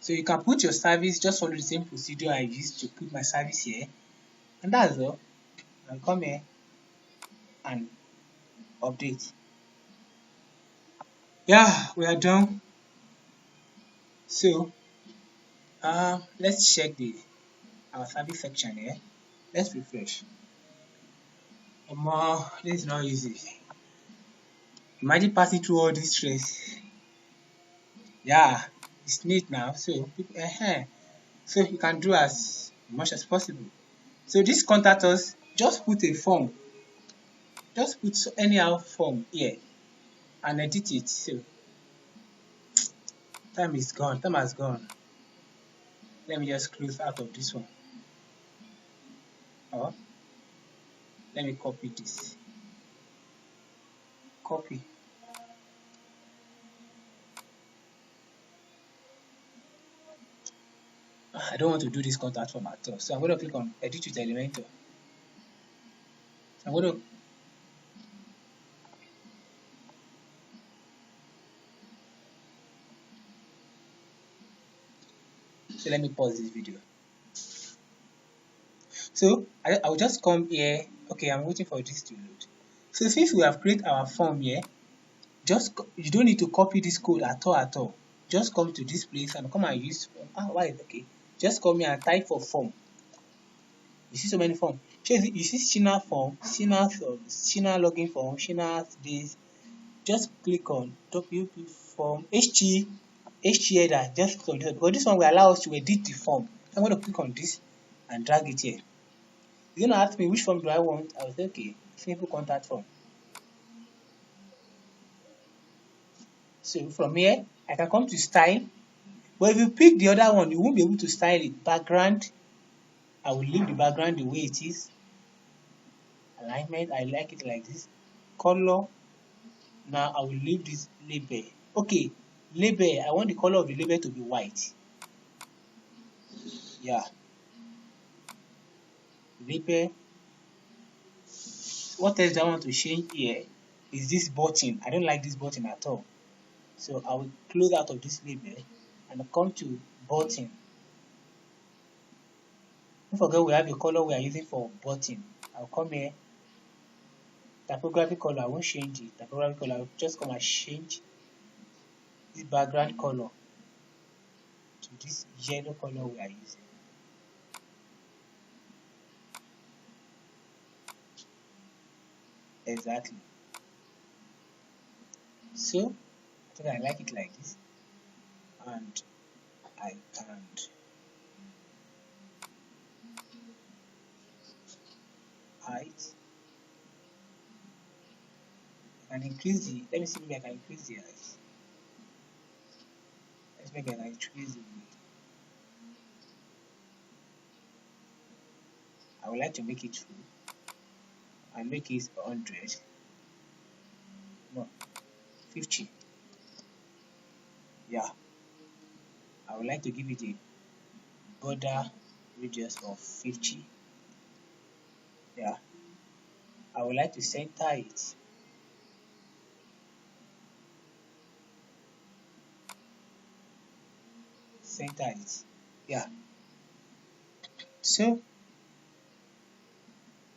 you can put your service, just follow the same procedure I used to put my service here, and that's all. I'll come here and update. Yeah, we are done. So let's check our service section here. Let's refresh. This is not easy. Imagine passing through all this stress. Yeah, it's neat now. So so you can do as much as possible. So this contact us, just put a form. Just put anyhow form here and edit it. So time is gone. Time has gone. Let me just close out of this one. Or let me copy this. Copy. I don't want to do this contact form at all. So I'm going to click on edit with Elementor. I'm going to so let me pause this video. So I will just come here. Okay, I'm waiting for this to load. So since we have created our form here, you don't need to copy this code at all. Just come to this place and come and use why is okay. Just come here and type for form. You see so many forms. You see Shina form, Shina login form, Shina this. Just click on WP form HT header, just click on this one, because this one will allow us to edit the form. I'm going to click on this and drag it here. It's going to ask me which form do I want. I will say, okay, simple contact form. So from here, I can come to style. But if you pick the other one, you won't be able to style it. Background, I will leave the background the way it is. Alignment, I like it like this. Color, now I will leave this label. Okay, label, I want the color of the label to be white. Yeah. Label. What else do I want to change here? Is this button. I don't like this button at all. So I will close out of this label and come to button. Don't forget we have a color we are using for button. I'll come here. Typography color, I won't change it. Typography color, I'll just come and change this background color to this yellow color we are using. Exactly. So I think I like it like this, and I can height and increase the, let me see if I can increase the height. Let's make an increase the width. I would like to make it full and make it 100. No, 50. Yeah. I would like to give it a border radius of 50. Yeah. I would like to center it. Center it. Yeah. So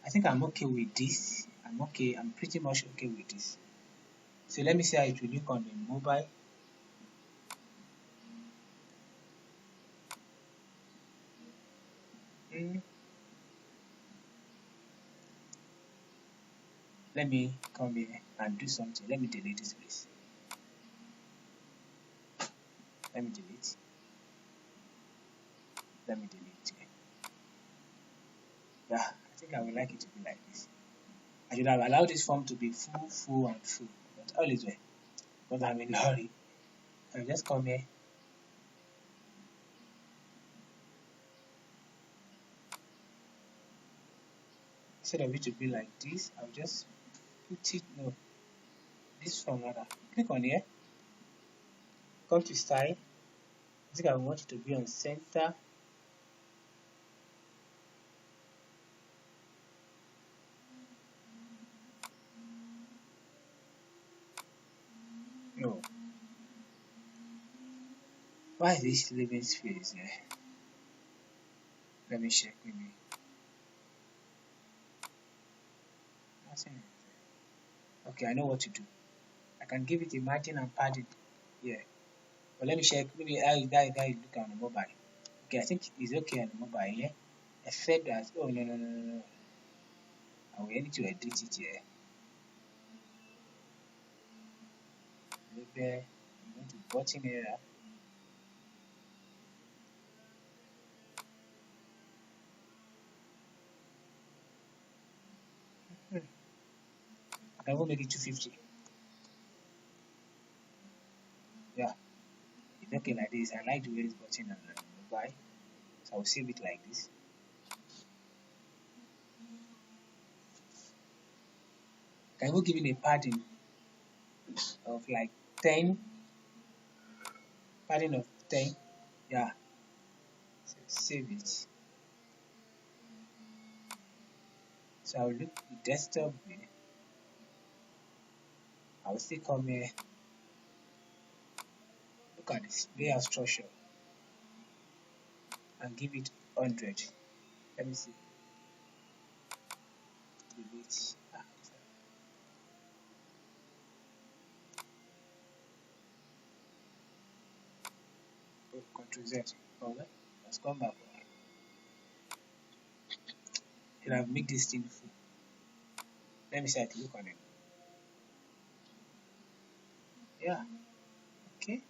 I think I'm okay with this. I'm pretty much okay with this. So let me see how it will look on the mobile. Let me come here and do something. Let me delete this place. Let me delete. Let me delete it. Yeah, I think I would like it to be like this. I should have allowed this form to be full, and full. But all is well. Because I'm in a hurry. I'll just come here. Instead of it to be like this, I'll just put it, no, this form rather. Click on here. Come to style. I think I want it to be on center. No. Why is this living space there? Let me check maybe. Nothing. Okay, I know what to do. I can give it a margin and padding. Yeah. But let me check maybe how that look on the mobile. Okay, I think it's okay on the mobile, yeah. Except that, oh no. I will need to edit it here. Maybe I'm going to button area. I will make it 250. Yeah, it's okay like this. I like the way it's button on the mobile, so I'll save it like this. Can we give it a padding of like 10? Padding of 10. Yeah. So save it. So I'll look the desktop view. I'll still come here. Look at this layout structure and give it 100. Let me see. Delete. Control Z. Okay. Let's come back. Should have made this thing full. Let me see how to look on it. Yeah. Okay.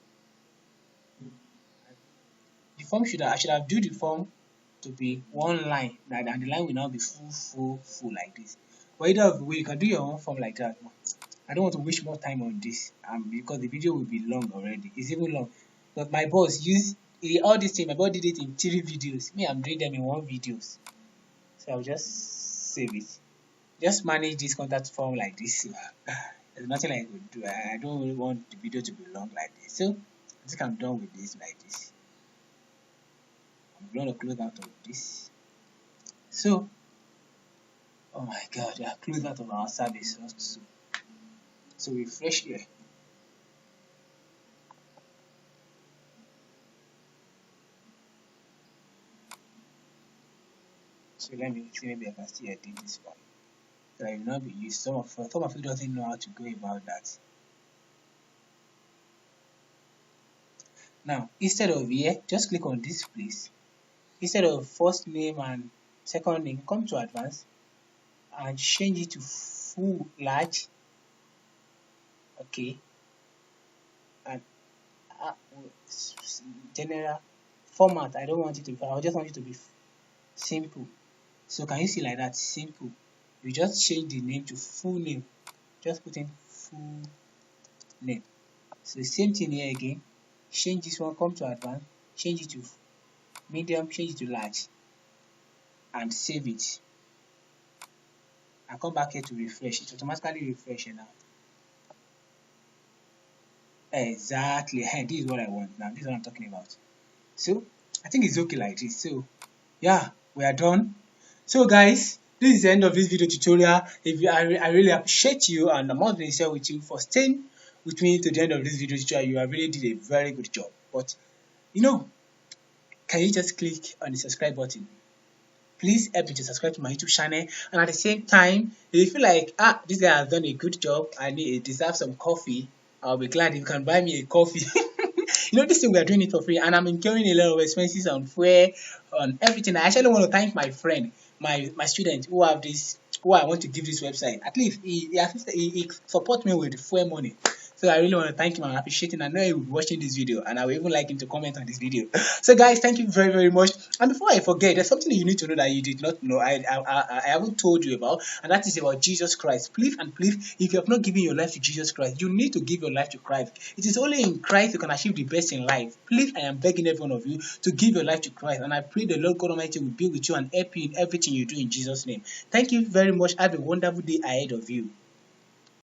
form I should have do the form to be one line, and the line will now be full like this. But either of the way, you can do your own form like that. I don't want to waste more time on this, because the video will be long already. It's even long. But my boss used all this thing. My boss did it in 3 videos. Me, I'm doing them in 1 videos. So I'll just save it. Just manage this contact form like this. There's nothing I could do. I don't really want the video to be long like this. So I think I'm done with this like this. I'm going to close out of this. So, oh my god, I closed out of our service also. So refresh here. So let me see, maybe I can still edit this one. So I will not be used. Some of you doesn't know how to go about that. Now, instead of here, just click on this place. Instead of first name and second name, come to advanced and change it to full large. Okay. And general format, I don't want it to be, I just want it to be simple. So can you see like that? Simple. You just change the name to full name. Just put in full name. So the same thing here again. Change this one, come to advanced, change it to medium, change it to large, and save it. I'll come back here to refresh. It automatically refreshes now. Exactly. This is what I want now. This is what I'm talking about. So I think it's okay like this. So yeah, we are done. So guys, this is the end of this video tutorial. I really appreciate you, and I'm not going to share with you for staying with me to the end of this video tutorial. You really did a very good job. But you know, can you just click on the subscribe button? Please help me to subscribe to my YouTube channel, and at the same time, if you feel like this guy has done a good job and he deserves some coffee, I'll be glad if you can buy me a coffee. You know, this thing we are doing it for free, and I'm incurring a lot of expenses on fuel, on everything. I actually want to thank my friend, my student who I want to give this website. At least he supports me with fuel money. So I really want to thank him and appreciate him. I know he will be watching this video, and I will even like him to comment on this video. So guys, thank you very, very much. And before I forget, there's something you need to know that you did not know. I haven't told you about, and that is about Jesus Christ. Please and please, if you have not given your life to Jesus Christ, you need to give your life to Christ. It is only in Christ you can achieve the best in life. Please, I am begging every one of you to give your life to Christ, and I pray the Lord God Almighty will be with you and help you in everything you do in Jesus' name. Thank you very much. Have a wonderful day ahead of you.